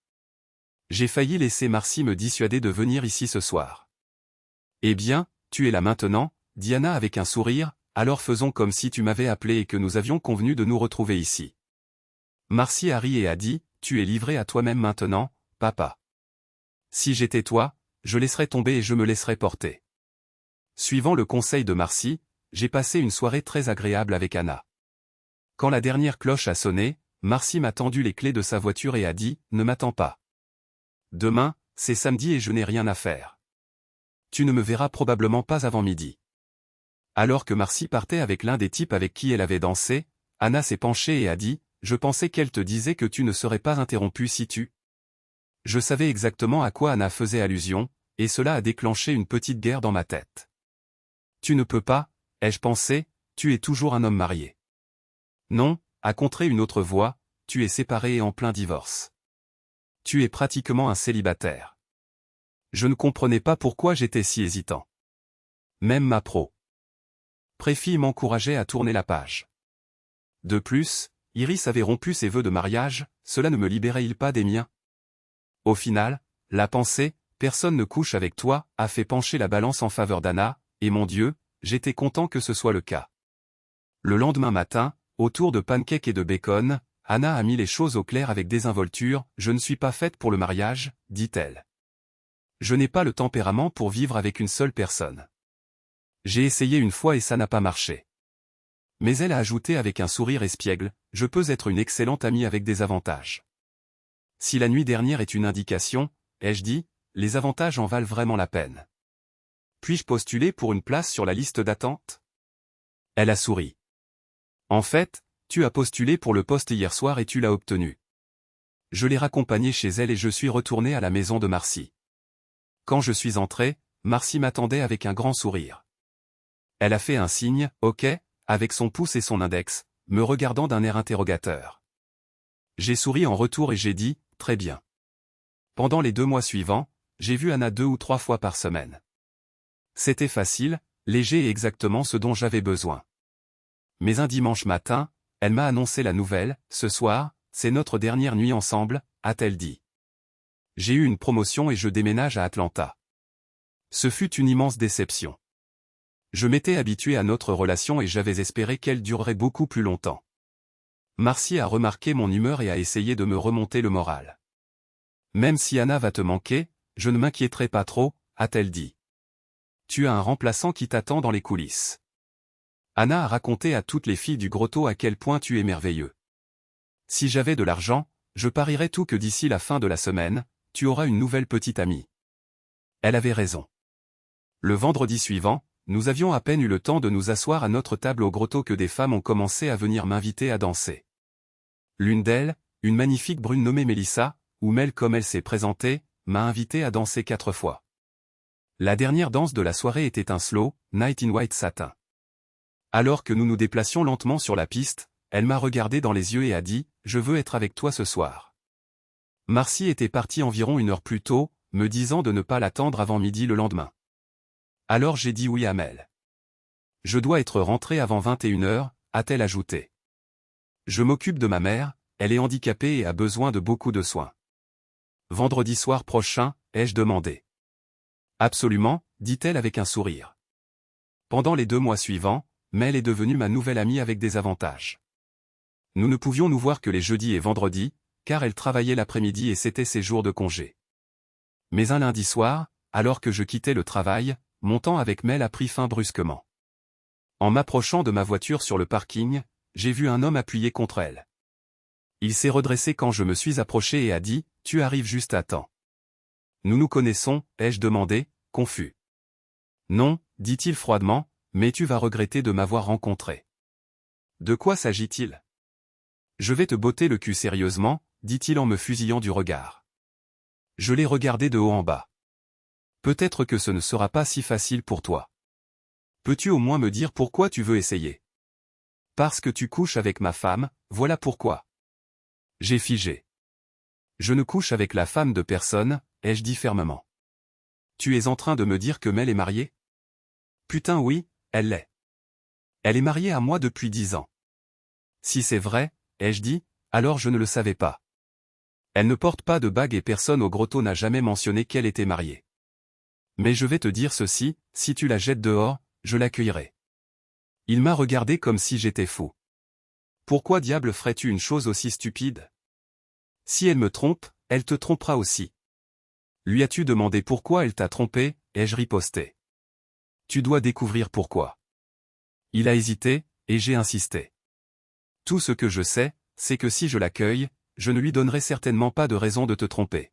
J'ai failli laisser Marcy me dissuader de venir ici ce soir. « Eh bien, tu es là maintenant, » dit Anna avec un sourire, « alors faisons comme si tu m'avais appelé et que nous avions convenu de nous retrouver ici. » Marcy a ri et a dit, « Tu es livré à toi-même maintenant, papa. Si j'étais toi, je laisserais tomber et je me laisserais porter. » Suivant le conseil de Marcy, j'ai passé une soirée très agréable avec Anna. Quand la dernière cloche a sonné, Marcy m'a tendu les clés de sa voiture et a dit, « Ne m'attends pas. Demain, c'est samedi et je n'ai rien à faire. Tu ne me verras probablement pas avant midi. » Alors que Marcy partait avec l'un des types avec qui elle avait dansé, Anna s'est penchée et a dit, « Je pensais qu'elle te disait que tu ne serais pas interrompu si tu... » Je savais exactement à quoi Anna faisait allusion, et cela a déclenché une petite guerre dans ma tête. « Tu ne peux pas, ai-je pensé, tu es toujours un homme marié. » Non, a contré une autre voix, tu es séparé et en plein divorce. Tu es pratiquement un célibataire. Je ne comprenais pas pourquoi j'étais si hésitant. Même ma préfille m'encourageait à tourner la page. De plus, Iris avait rompu ses vœux de mariage, cela ne me libérait-il pas des miens? Au final, la pensée, personne ne couche avec toi, a fait pencher la balance en faveur d'Anna, et mon Dieu, j'étais content que ce soit le cas. Le lendemain matin, autour de pancakes et de bacon, Anna a mis les choses au clair avec désinvolture, « Je ne suis pas faite pour le mariage, » dit-elle. Je n'ai pas le tempérament pour vivre avec une seule personne. J'ai essayé une fois et ça n'a pas marché. Mais elle a ajouté avec un sourire espiègle, « Je peux être une excellente amie avec des avantages. » Si la nuit dernière est une indication, ai-je dit, les avantages en valent vraiment la peine. Puis-je postuler pour une place sur la liste d'attente? Elle a souri. En fait, tu as postulé pour le poste hier soir et tu l'as obtenu. Je l'ai raccompagnée chez elle et je suis retourné à la maison de Marcy. Quand je suis entré, Marcy m'attendait avec un grand sourire. Elle a fait un signe, OK, avec son pouce et son index, me regardant d'un air interrogateur. J'ai souri en retour et j'ai dit, très bien. Pendant les 2 mois suivants, j'ai vu Anna 2 ou 3 fois par semaine. C'était facile, léger et exactement ce dont j'avais besoin. Mais un dimanche matin, elle m'a annoncé la nouvelle, ce soir, c'est notre dernière nuit ensemble, a-t-elle dit. J'ai eu une promotion et je déménage à Atlanta. Ce fut une immense déception. Je m'étais habitué à notre relation et j'avais espéré qu'elle durerait beaucoup plus longtemps. Marcy a remarqué mon humeur et a essayé de me remonter le moral. Même si Anna va te manquer, je ne m'inquiéterai pas trop, a-t-elle dit. Tu as un remplaçant qui t'attend dans les coulisses. Anna a raconté à toutes les filles du grotto à quel point tu es merveilleux. Si j'avais de l'argent, je parierais tout que d'ici la fin de la semaine, tu auras une nouvelle petite amie. Elle avait raison. Le vendredi suivant, nous avions à peine eu le temps de nous asseoir à notre table au grotto que des femmes ont commencé à venir m'inviter à danser. L'une d'elles, une magnifique brune nommée Mélissa, ou Mel comme elle s'est présentée, m'a invité à danser 4 fois. La dernière danse de la soirée était un slow, Night in White Satin. Alors que nous nous déplacions lentement sur la piste, elle m'a regardé dans les yeux et a dit, « Je veux être avec toi ce soir. » Marcy était partie environ 1 heure plus tôt, me disant de ne pas l'attendre avant midi le lendemain. Alors j'ai dit oui à Mel. Je dois être rentré avant 21 heures, a-t-elle ajouté. Je m'occupe de ma mère, elle est handicapée et a besoin de beaucoup de soins. Vendredi soir prochain, ai-je demandé. Absolument, dit-elle avec un sourire. Pendant les 2 mois suivants, Mel est devenue ma nouvelle amie avec des avantages. Nous ne pouvions nous voir que les jeudis et vendredis, car elle travaillait l'après-midi et c'était ses jours de congé. Mais un lundi soir, alors que je quittais le travail, mon temps avec Mel a pris fin brusquement. En m'approchant de ma voiture sur le parking, j'ai vu un homme appuyé contre elle. Il s'est redressé quand je me suis approché et a dit, « Tu arrives juste à temps. » Nous nous connaissons, ai-je demandé, confus. Non, dit-il froidement, mais tu vas regretter de m'avoir rencontré. De quoi s'agit-il? Je vais te botter le cul sérieusement, dit-il en me fusillant du regard. Je l'ai regardé de haut en bas. Peut-être que ce ne sera pas si facile pour toi. Peux-tu au moins me dire pourquoi tu veux essayer? Parce que tu couches avec ma femme, voilà pourquoi. J'ai figé. Je ne couche avec la femme de personne, ai-je dit fermement. Tu es en train de me dire que Mel est mariée? Putain oui, elle l'est. Elle est mariée à moi depuis 10 ans. Si c'est vrai, ai-je dit, alors je ne le savais pas. Elle ne porte pas de bague et personne au grotto n'a jamais mentionné qu'elle était mariée. Mais je vais te dire ceci, si tu la jettes dehors, je l'accueillerai. Il m'a regardé comme si j'étais fou. Pourquoi diable ferais-tu une chose aussi stupide? Si elle me trompe, elle te trompera aussi. Lui as-tu demandé pourquoi elle t'a trompé, ai-je riposté. Tu dois découvrir pourquoi. Il a hésité, et j'ai insisté. Tout ce que je sais, c'est que si je l'accueille, je ne lui donnerai certainement pas de raison de te tromper.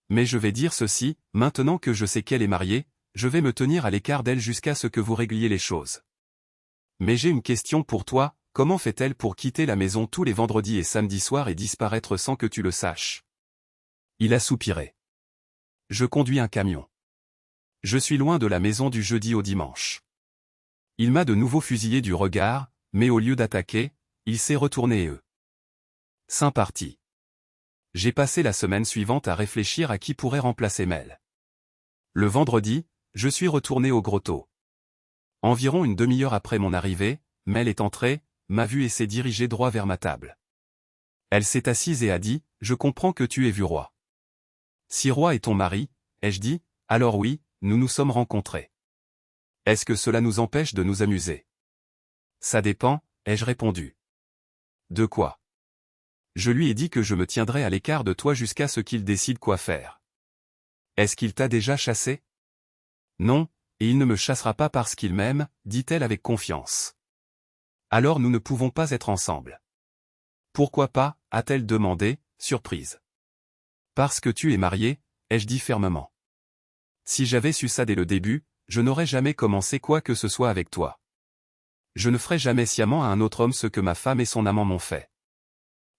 Mais je vais dire ceci, maintenant que je sais qu'elle est mariée, je vais me tenir à l'écart d'elle jusqu'à ce que vous régliez les choses. Mais j'ai une question pour toi, comment fait-elle pour quitter la maison tous les vendredis et samedis soirs et disparaître sans que tu le saches? Il a soupiré. Je conduis un camion. Je suis loin de la maison du jeudi au dimanche. Il m'a de nouveau fusillé du regard, mais au lieu d'attaquer, il s'est retourné et Saint parti. J'ai passé la semaine suivante à réfléchir à qui pourrait remplacer Mel. Le vendredi, je suis retourné au grotto. Environ une demi-heure après mon arrivée, Mel est entrée, m'a vu et s'est dirigée droit vers ma table. Elle s'est assise et a dit, « Je comprends que tu aies vu Roy. » Si Roy est ton mari, ai-je dit, alors oui, nous nous sommes rencontrés. Est-ce que cela nous empêche de nous amuser? Ça dépend, ai-je répondu. De quoi? Je lui ai dit que je me tiendrais à l'écart de toi jusqu'à ce qu'il décide quoi faire. Est-ce qu'il t'a déjà chassé? Non, et il ne me chassera pas parce qu'il m'aime, dit-elle avec confiance. Alors nous ne pouvons pas être ensemble. Pourquoi pas, a-t-elle demandé, surprise. Parce que tu es marié, ai-je dit fermement. Si j'avais su ça dès le début, je n'aurais jamais commencé quoi que ce soit avec toi. Je ne ferai jamais sciemment à un autre homme ce que ma femme et son amant m'ont fait.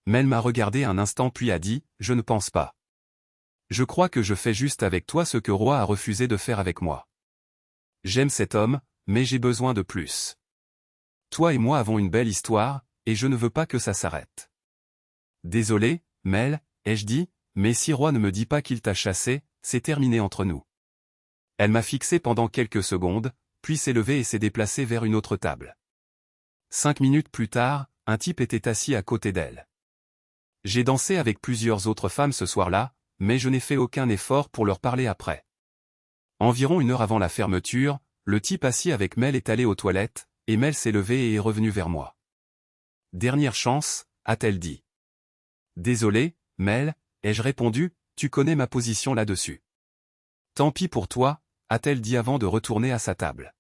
Mel m'a regardé un instant puis a dit, « Je ne pense pas. Je crois que je fais juste avec toi ce que Roy a refusé de faire avec moi. J'aime cet homme, mais j'ai besoin de plus. Toi et moi avons une belle histoire, et je ne veux pas que ça s'arrête. Désolé, Mel, ai-je dit, mais si Roy ne me dit pas qu'il t'a chassé, c'est terminé entre nous. Elle m'a fixé pendant quelques secondes, puis s'est levée et s'est déplacée vers une autre table. 5 minutes plus tard, un type était assis à côté d'elle. J'ai dansé avec plusieurs autres femmes ce soir-là, mais je n'ai fait aucun effort pour leur parler après. Environ 1 heure avant la fermeture, le type assis avec Mel est allé aux toilettes, et Mel s'est levée et est revenue vers moi. Dernière chance, a-t-elle dit. Désolé, Mel, ai-je répondu, tu connais ma position là-dessus. Tant pis pour toi, a-t-elle dit avant de retourner à sa table.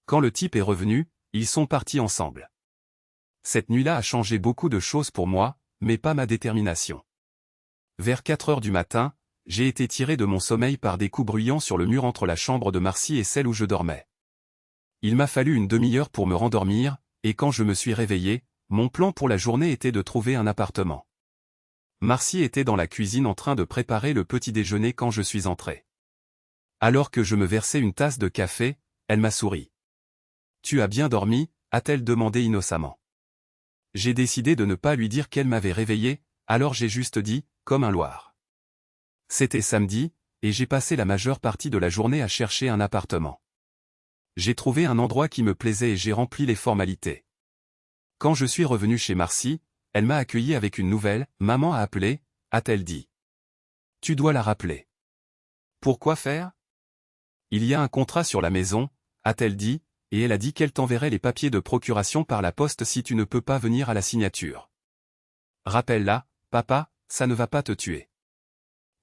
Quand le type est revenu, ils sont partis ensemble. Cette nuit-là a changé beaucoup de choses pour moi, mais pas ma détermination. Vers 4 heures du matin, j'ai été tiré de mon sommeil par des coups bruyants sur le mur entre la chambre de Marcy et celle où je dormais. Il m'a fallu une demi-heure pour me rendormir, et quand je me suis réveillé, mon plan pour la journée était de trouver un appartement. Marcy était dans la cuisine en train de préparer le petit déjeuner quand je suis entré. Alors que je me versais une tasse de café, elle m'a souri. « Tu as bien dormi ?» a-t-elle demandé innocemment. J'ai décidé de ne pas lui dire qu'elle m'avait réveillé, alors j'ai juste dit, comme un loir. C'était samedi, et j'ai passé la majeure partie de la journée à chercher un appartement. J'ai trouvé un endroit qui me plaisait et j'ai rempli les formalités. Quand je suis revenu chez Marcy, elle m'a accueilli avec une nouvelle, « Maman a appelé », a-t-elle dit. Tu dois la rappeler. Pourquoi faire? Il y a un contrat sur la maison, a-t-elle dit, et elle a dit qu'elle t'enverrait les papiers de procuration par la poste si tu ne peux pas venir à la signature. Rappelle-la, papa, ça ne va pas te tuer.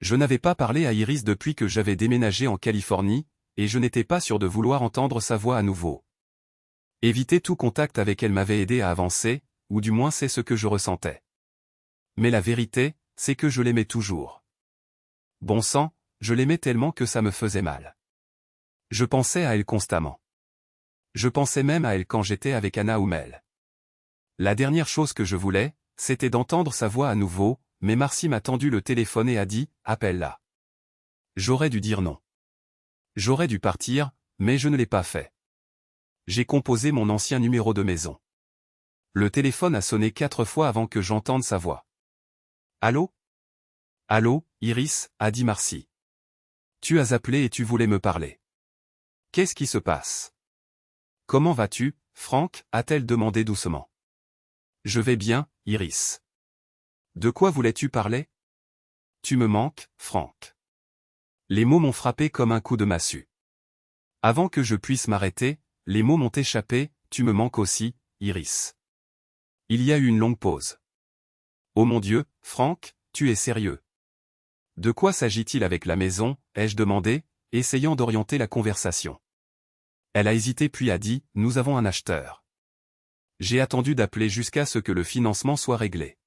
Je n'avais pas parlé à Iris depuis que j'avais déménagé en Californie, et je n'étais pas sûr de vouloir entendre sa voix à nouveau. Éviter tout contact avec elle m'avait aidé à avancer, ou du moins c'est ce que je ressentais. Mais la vérité, c'est que je l'aimais toujours. Bon sang, je l'aimais tellement que ça me faisait mal. Je pensais à elle constamment. Je pensais même à elle quand j'étais avec Anna ou Mel. La dernière chose que je voulais, c'était d'entendre sa voix à nouveau, mais Marcy m'a tendu le téléphone et a dit « Appelle-la ». J'aurais dû dire non. J'aurais dû partir, mais je ne l'ai pas fait. J'ai composé mon ancien numéro de maison. Le téléphone a sonné 4 fois avant que j'entende sa voix. « Allô ? Allô, Iris, a dit Marcy. Tu as appelé et tu voulais me parler. Qu'est-ce qui se passe ? Comment vas-tu, Franck, a-t-elle demandé doucement. Je vais bien, Iris. De quoi voulais-tu parler ? Tu me manques, Franck. Les mots m'ont frappé comme un coup de massue. Avant que je puisse m'arrêter, les mots m'ont échappé, tu me manques aussi, Iris. Il y a eu une longue pause. Oh mon Dieu, Franck, tu es sérieux. De quoi s'agit-il avec la maison, ai-je demandé, essayant d'orienter la conversation. Elle a hésité puis a dit, nous avons un acheteur. J'ai attendu d'appeler jusqu'à ce que le financement soit réglé.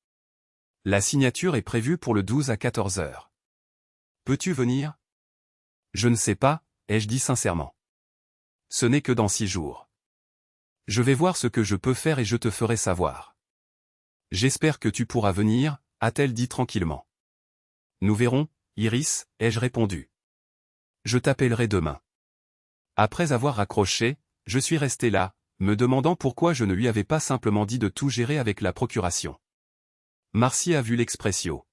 La signature est prévue pour le 12 à 14 heures. Peux-tu venir ? Je ne sais pas, ai-je dit sincèrement. Ce n'est que dans 6 jours. Je vais voir ce que je peux faire et je te ferai savoir. J'espère que tu pourras venir, a-t-elle dit tranquillement. Nous verrons, Iris, ai-je répondu. Je t'appellerai demain. Après avoir raccroché, je suis resté là, me demandant pourquoi je ne lui avais pas simplement dit de tout gérer avec la procuration. Marcy a vu l'expression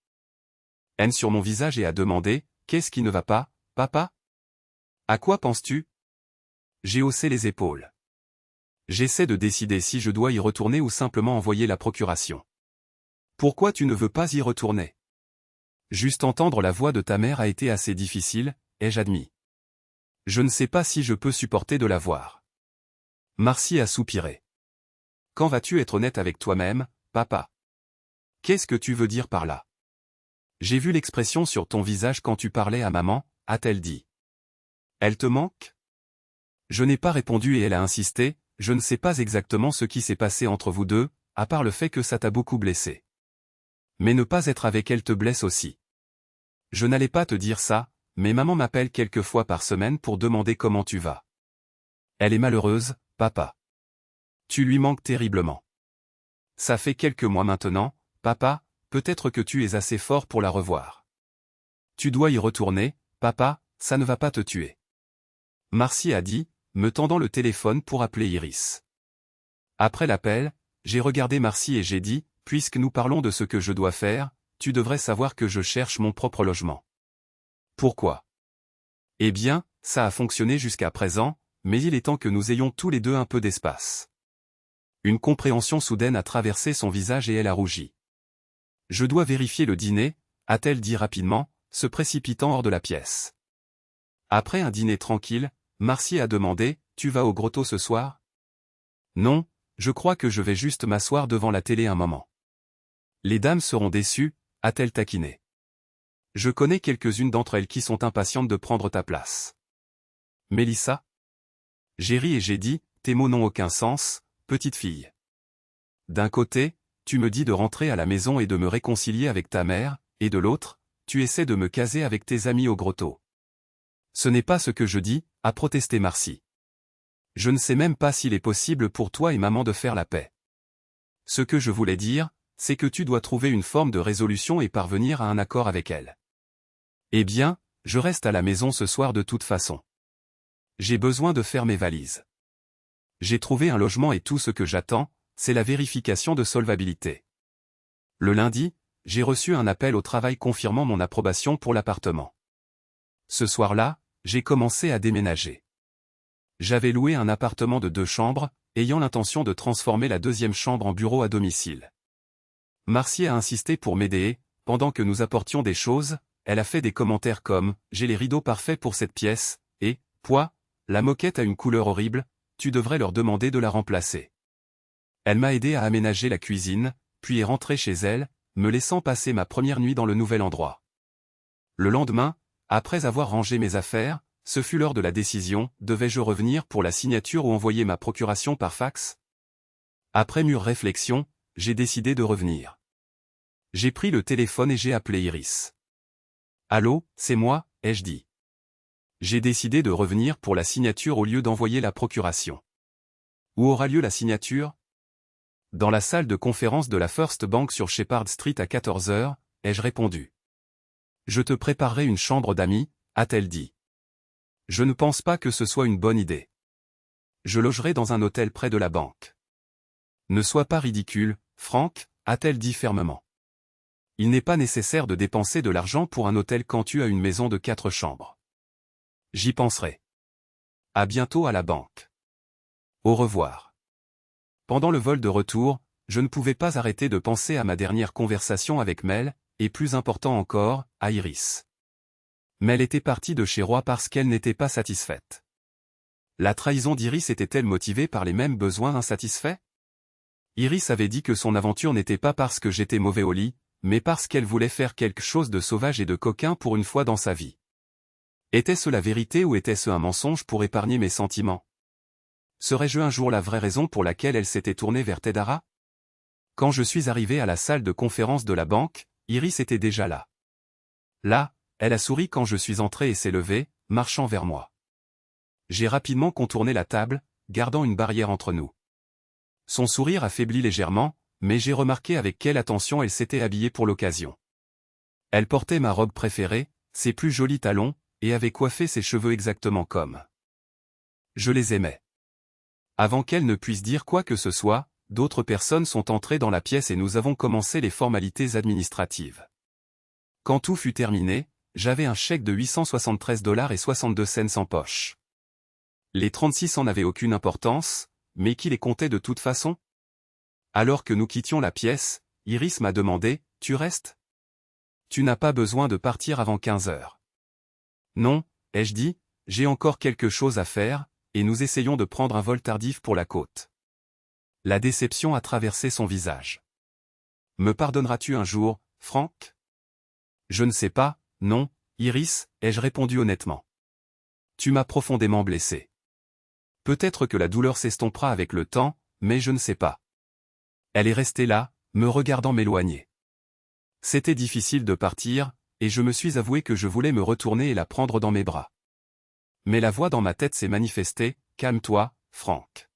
haine sur mon visage et a demandé, qu'est-ce qui ne va pas, papa ? À quoi penses-tu ? J'ai haussé les épaules. J'essaie de décider si je dois y retourner ou simplement envoyer la procuration. Pourquoi tu ne veux pas y retourner ? Juste entendre la voix de ta mère a été assez difficile, ai-je admis. Je ne sais pas si je peux supporter de la voir. Marcy a soupiré. Quand vas-tu être honnête avec toi-même, papa ? Qu'est-ce que tu veux dire par là ? J'ai vu l'expression sur ton visage quand tu parlais à maman, a-t-elle dit. Elle te manque ? Je n'ai pas répondu et elle a insisté, je ne sais pas exactement ce qui s'est passé entre vous deux, à part le fait que ça t'a beaucoup blessé. Mais ne pas être avec elle te blesse aussi. Je n'allais pas te dire ça, mais maman m'appelle quelques fois par semaine pour demander comment tu vas. Elle est malheureuse, papa. Tu lui manques terriblement. Ça fait quelques mois maintenant, papa, peut-être que tu es assez fort pour la revoir. Tu dois y retourner, papa, ça ne va pas te tuer. Marcy a dit, me tendant le téléphone pour appeler Iris. Après l'appel, j'ai regardé Marcy et j'ai dit, puisque nous parlons de ce que je dois faire, tu devrais savoir que je cherche mon propre logement. Pourquoi? Eh bien, ça a fonctionné jusqu'à présent, mais il est temps que nous ayons tous les deux un peu d'espace. Une compréhension soudaine a traversé son visage et elle a rougi. Je dois vérifier le dîner, a-t-elle dit rapidement, se précipitant hors de la pièce. Après un dîner tranquille, Marcy a demandé, tu vas au grotto ce soir? Non, je crois que je vais juste m'asseoir devant la télé un moment. Les dames seront déçues, a-t-elle taquiné. Je connais quelques-unes d'entre elles qui sont impatientes de prendre ta place. Mélissa? J'ai ri et j'ai dit, tes mots n'ont aucun sens, petite fille. D'un côté, tu me dis de rentrer à la maison et de me réconcilier avec ta mère, et de l'autre, tu essaies de me caser avec tes amis au grotto. Ce n'est pas ce que je dis, a protesté Marcy. Je ne sais même pas s'il est possible pour toi et maman de faire la paix. Ce que je voulais dire, c'est que tu dois trouver une forme de résolution et parvenir à un accord avec elle. Eh bien, je reste à la maison ce soir de toute façon. J'ai besoin de faire mes valises. J'ai trouvé un logement et tout ce que j'attends, c'est la vérification de solvabilité. Le lundi, j'ai reçu un appel au travail confirmant mon approbation pour l'appartement. Ce soir-là, j'ai commencé à déménager. J'avais loué un appartement de 2 chambres, ayant l'intention de transformer la 2e chambre en bureau à domicile. Marcy a insisté pour m'aider et, pendant que nous apportions des choses, elle a fait des commentaires comme « J'ai les rideaux parfaits pour cette pièce » et « Pouah, la moquette a une couleur horrible, tu devrais leur demander de la remplacer. » Elle m'a aidé à aménager la cuisine, puis est rentrée chez elle, me laissant passer ma première nuit dans le nouvel endroit. Le lendemain, après avoir rangé mes affaires, ce fut l'heure de la décision, devais-je revenir pour la signature ou envoyer ma procuration par fax? Après mûre réflexion, j'ai décidé de revenir. J'ai pris le téléphone et j'ai appelé Iris. « Allô, c'est moi » ai-je dit. J'ai décidé de revenir pour la signature au lieu d'envoyer la procuration. Où aura lieu la signature? Dans la salle de conférence de la First Bank sur Shepherd Street à 14 h, ai-je répondu. Je te préparerai une chambre d'amis, a-t-elle dit. Je ne pense pas que ce soit une bonne idée. Je logerai dans un hôtel près de la banque. Ne sois pas ridicule, Frank, a-t-elle dit fermement. Il n'est pas nécessaire de dépenser de l'argent pour un hôtel quand tu as une maison de 4 chambres. J'y penserai. À bientôt à la banque. Au revoir. Pendant le vol de retour, je ne pouvais pas arrêter de penser à ma dernière conversation avec Mel, et plus important encore, à Iris. Mel était partie de chez Roy parce qu'elle n'était pas satisfaite. La trahison d'Iris était-elle motivée par les mêmes besoins insatisfaits? Iris avait dit que son aventure n'était pas parce que j'étais mauvais au lit, mais parce qu'elle voulait faire quelque chose de sauvage et de coquin pour une fois dans sa vie. Était-ce la vérité ou était-ce un mensonge pour épargner mes sentiments? Serais-je un jour la vraie raison pour laquelle elle s'était tournée vers Tedara? Quand je suis arrivé à la salle de conférence de la banque, Iris était déjà là. Là, elle a souri quand je suis entré et s'est levée, marchant vers moi. J'ai rapidement contourné la table, gardant une barrière entre nous. Son sourire affaiblit légèrement, mais j'ai remarqué avec quelle attention elle s'était habillée pour l'occasion. Elle portait ma robe préférée, ses plus jolis talons, et avait coiffé ses cheveux exactement comme. Je les aimais. Avant qu'elle ne puisse dire quoi que ce soit, d'autres personnes sont entrées dans la pièce et nous avons commencé les formalités administratives. Quand tout fut terminé, j'avais un chèque de 873,62 $ en poche. Les 36 en n'avaient aucune importance, mais qui les comptait de toute façon? Alors que nous quittions la pièce, Iris m'a demandé, « Tu restes? Tu n'as pas besoin de partir avant 15 h. Non, ai-je dit, j'ai encore quelque chose à faire, et nous essayons de prendre un vol tardif pour la côte. La déception a traversé son visage. Me pardonneras-tu un jour, Frank? Je ne sais pas, non, Iris, ai-je répondu honnêtement. Tu m'as profondément blessé. Peut-être que la douleur s'estompera avec le temps, mais je ne sais pas. Elle est restée là, me regardant m'éloigner. C'était difficile de partir, et je me suis avoué que je voulais me retourner et la prendre dans mes bras. Mais la voix dans ma tête s'est manifestée, « Calme-toi, Frank.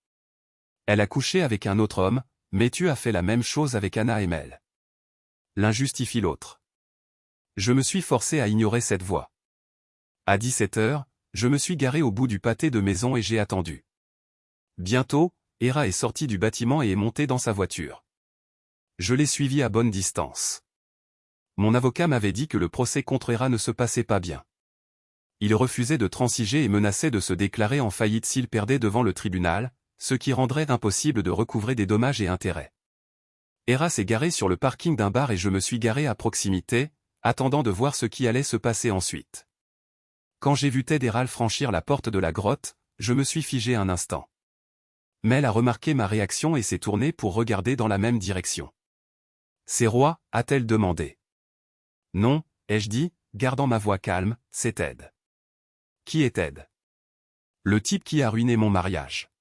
Elle a couché avec un autre homme, mais tu as fait la même chose avec Anna et Mel. L'un justifie l'autre. » Je me suis forcé à ignorer cette voix. À 17 h, je me suis garé au bout du pâté de maison et j'ai attendu. Bientôt, Hera est sortie du bâtiment et est montée dans sa voiture. Je l'ai suivi à bonne distance. Mon avocat m'avait dit que le procès contre Hera ne se passait pas bien. Il refusait de transiger et menaçait de se déclarer en faillite s'il perdait devant le tribunal, ce qui rendrait impossible de recouvrer des dommages et intérêts. Hera s'est garé sur le parking d'un bar et je me suis garé à proximité, attendant de voir ce qui allait se passer ensuite. Quand j'ai vu Ted et Ralph franchir la porte de la grotte, je me suis figé un instant. Mel a remarqué ma réaction et s'est tournée pour regarder dans la même direction. « C'est Roy ?» a-t-elle demandé. « Non » ai-je dit, gardant ma voix calme, « c'est Ted. » « Qui est Ted ?»« Le type qui a ruiné mon mariage. »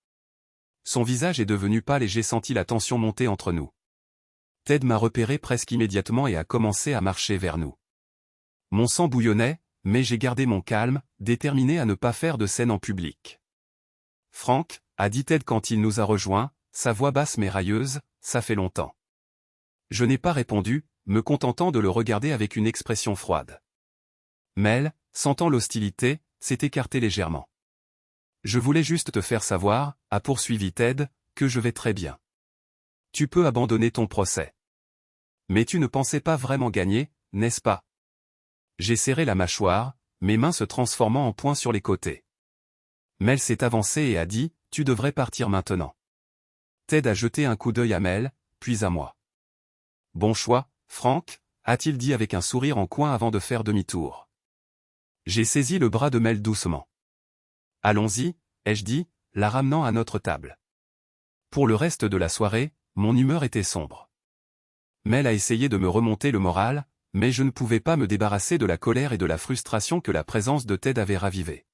Son visage est devenu pâle et j'ai senti la tension monter entre nous. Ted m'a repéré presque immédiatement et a commencé à marcher vers nous. Mon sang bouillonnait, mais j'ai gardé mon calme, déterminé à ne pas faire de scène en public. « Frank » a dit Ted quand il nous a rejoints, sa voix basse mais railleuse, « ça fait longtemps. » Je n'ai pas répondu, me contentant de le regarder avec une expression froide. Mel, sentant l'hostilité, s'est écartée légèrement. « Je voulais juste te faire savoir, » a poursuivi Ted, « que je vais très bien. Tu peux abandonner ton procès. Mais tu ne pensais pas vraiment gagner, n'est-ce pas ?» J'ai serré la mâchoire, mes mains se transformant en poings sur les côtés. Mel s'est avancée et a dit, « Tu devrais partir maintenant. » Ted a jeté un coup d'œil à Mel, puis à moi. « Bon choix, Frank » a-t-il dit avec un sourire en coin avant de faire demi-tour. J'ai saisi le bras de Mel doucement. « Allons-y » ai-je dit, la ramenant à notre table. Pour le reste de la soirée, mon humeur était sombre. Mel a essayé de me remonter le moral, mais je ne pouvais pas me débarrasser de la colère et de la frustration que la présence de Ted avait ravivée.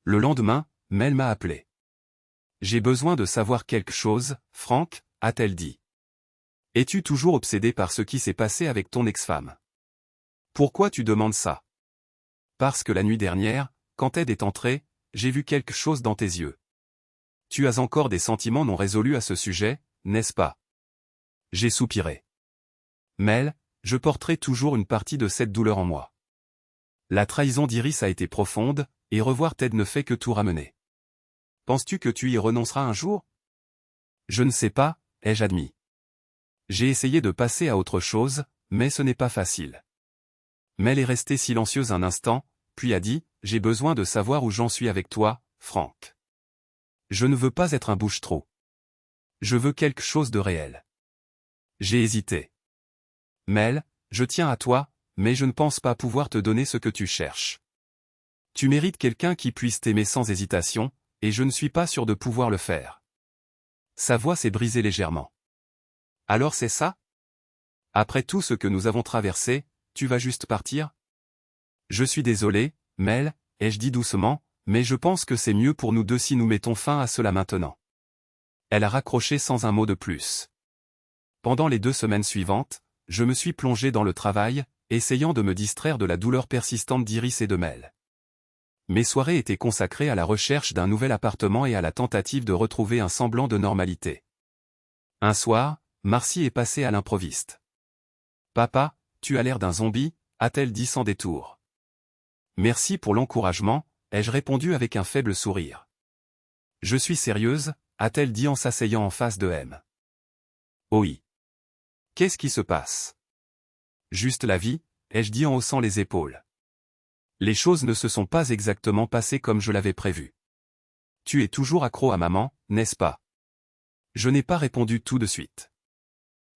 Le lendemain, Mel m'a appelé. « J'ai besoin de savoir quelque chose, Frank » a-t-elle dit. « Es-tu toujours obsédé par ce qui s'est passé avec ton ex-femme ? Pourquoi tu demandes ça ? Parce que la nuit dernière, quand Ted est entré, j'ai vu quelque chose dans tes yeux. Tu as encore des sentiments non résolus à ce sujet, n'est-ce pas ? » J'ai soupiré. Mel, je porterai toujours une partie de cette douleur en moi. La trahison d'Iris a été profonde, et revoir Ted ne fait que tout ramener. Penses-tu que tu y renonceras un jour ? Je ne sais pas, ai-je admis. J'ai essayé de passer à autre chose, mais ce n'est pas facile. Mel est restée silencieuse un instant, puis a dit, « J'ai besoin de savoir où j'en suis avec toi, Frank. Je ne veux pas être un bouche-trou. Je veux quelque chose de réel. » J'ai hésité. Mel, je tiens à toi, mais je ne pense pas pouvoir te donner ce que tu cherches. Tu mérites quelqu'un qui puisse t'aimer sans hésitation, et je ne suis pas sûr de pouvoir le faire. Sa voix s'est brisée légèrement. Alors c'est ça ? Après tout ce que nous avons traversé, tu vas juste partir ? Je suis désolé, Mel, ai-je dit doucement, mais je pense que c'est mieux pour nous deux si nous mettons fin à cela maintenant. Elle a raccroché sans un mot de plus. Pendant les 2 semaines suivantes, je me suis plongé dans le travail, essayant de me distraire de la douleur persistante d'Iris et de Mel. Mes soirées étaient consacrées à la recherche d'un nouvel appartement et à la tentative de retrouver un semblant de normalité. Un soir, Marcy est passée à l'improviste. « Papa, tu as l'air d'un zombie » a-t-elle dit sans détour. « Merci pour l'encouragement » ai-je répondu avec un faible sourire. « Je suis sérieuse » a-t-elle dit en s'asseyant en face de M. « Oui. Qu'est-ce qui se passe ? » « Juste la vie » ai-je dit en haussant les épaules. « Les choses ne se sont pas exactement passées comme je l'avais prévu. Tu es toujours accro à maman, n'est-ce pas ? » Je n'ai pas répondu tout de suite.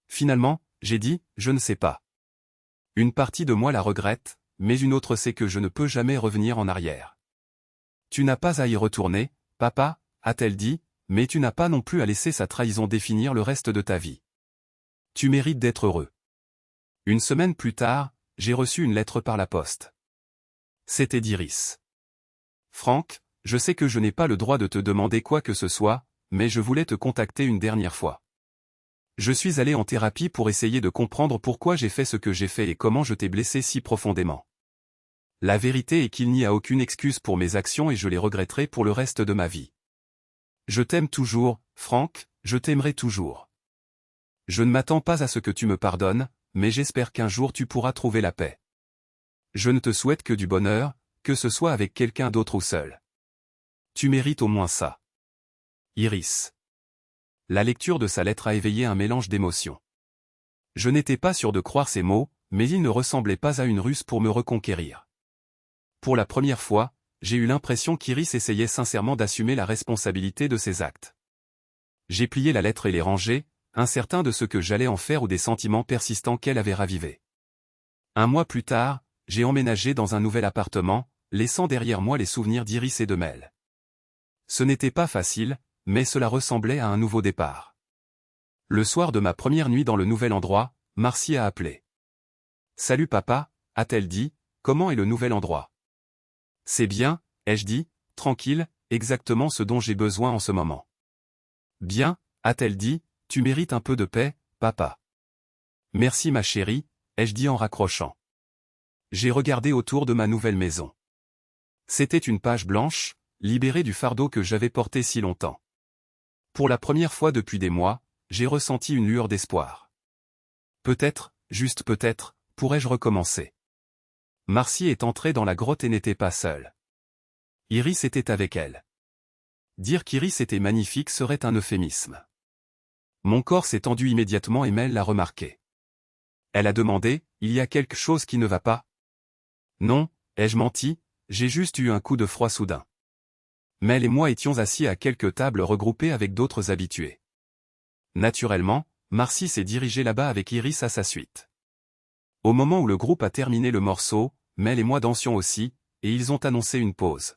Finalement, j'ai dit, je ne sais pas. Une partie de moi la regrette, mais une autre sait que je ne peux jamais revenir en arrière. Tu n'as pas à y retourner, papa, a-t-elle dit, mais tu n'as pas non plus à laisser sa trahison définir le reste de ta vie. Tu mérites d'être heureux. Une semaine plus tard, j'ai reçu une lettre par la poste. C'était d'Iris. Frank, je sais que je n'ai pas le droit de te demander quoi que ce soit, mais je voulais te contacter une dernière fois. Je suis allé en thérapie pour essayer de comprendre pourquoi j'ai fait ce que j'ai fait et comment je t'ai blessé si profondément. La vérité est qu'il n'y a aucune excuse pour mes actions et je les regretterai pour le reste de ma vie. Je t'aime toujours, Frank, je t'aimerai toujours. Je ne m'attends pas à ce que tu me pardonnes, mais j'espère qu'un jour tu pourras trouver la paix. Je ne te souhaite que du bonheur, que ce soit avec quelqu'un d'autre ou seul. Tu mérites au moins ça. Iris. La lecture de sa lettre a éveillé un mélange d'émotions. Je n'étais pas sûr de croire ces mots, mais ils ne ressemblaient pas à une ruse pour me reconquérir. Pour la première fois, j'ai eu l'impression qu'Iris essayait sincèrement d'assumer la responsabilité de ses actes. J'ai plié la lettre et l'ai rangée, incertain de ce que j'allais en faire ou des sentiments persistants qu'elle avait ravivés. Un mois plus tard, j'ai emménagé dans un nouvel appartement, laissant derrière moi les souvenirs d'Iris et de Mel. Ce n'était pas facile, mais cela ressemblait à un nouveau départ. Le soir de ma première nuit dans le nouvel endroit, Marcy a appelé. « Salut papa », a-t-elle dit, « comment est le nouvel endroit ?»« C'est bien », ai-je dit, « tranquille, exactement ce dont j'ai besoin en ce moment. »« Bien », a-t-elle dit, « tu mérites un peu de paix, papa. »« Merci ma chérie », ai-je dit en raccrochant. J'ai regardé autour de ma nouvelle maison. C'était une page blanche, libérée du fardeau que j'avais porté si longtemps. Pour la première fois depuis des mois, j'ai ressenti une lueur d'espoir. Peut-être, juste peut-être, pourrais-je recommencer. Marcy est entrée dans la grotte et n'était pas seule. Iris était avec elle. Dire qu'Iris était magnifique serait un euphémisme. Mon corps s'est tendu immédiatement et Mel l'a remarqué. Elle a demandé, « Il y a quelque chose qui ne va pas ?» Non, ai-je menti, j'ai juste eu un coup de froid soudain. Mel et moi étions assis à quelques tables regroupées avec d'autres habitués. Naturellement, Marcy s'est dirigée là-bas avec Iris à sa suite. Au moment où le groupe a terminé le morceau, Mel et moi dansions aussi, et ils ont annoncé une pause.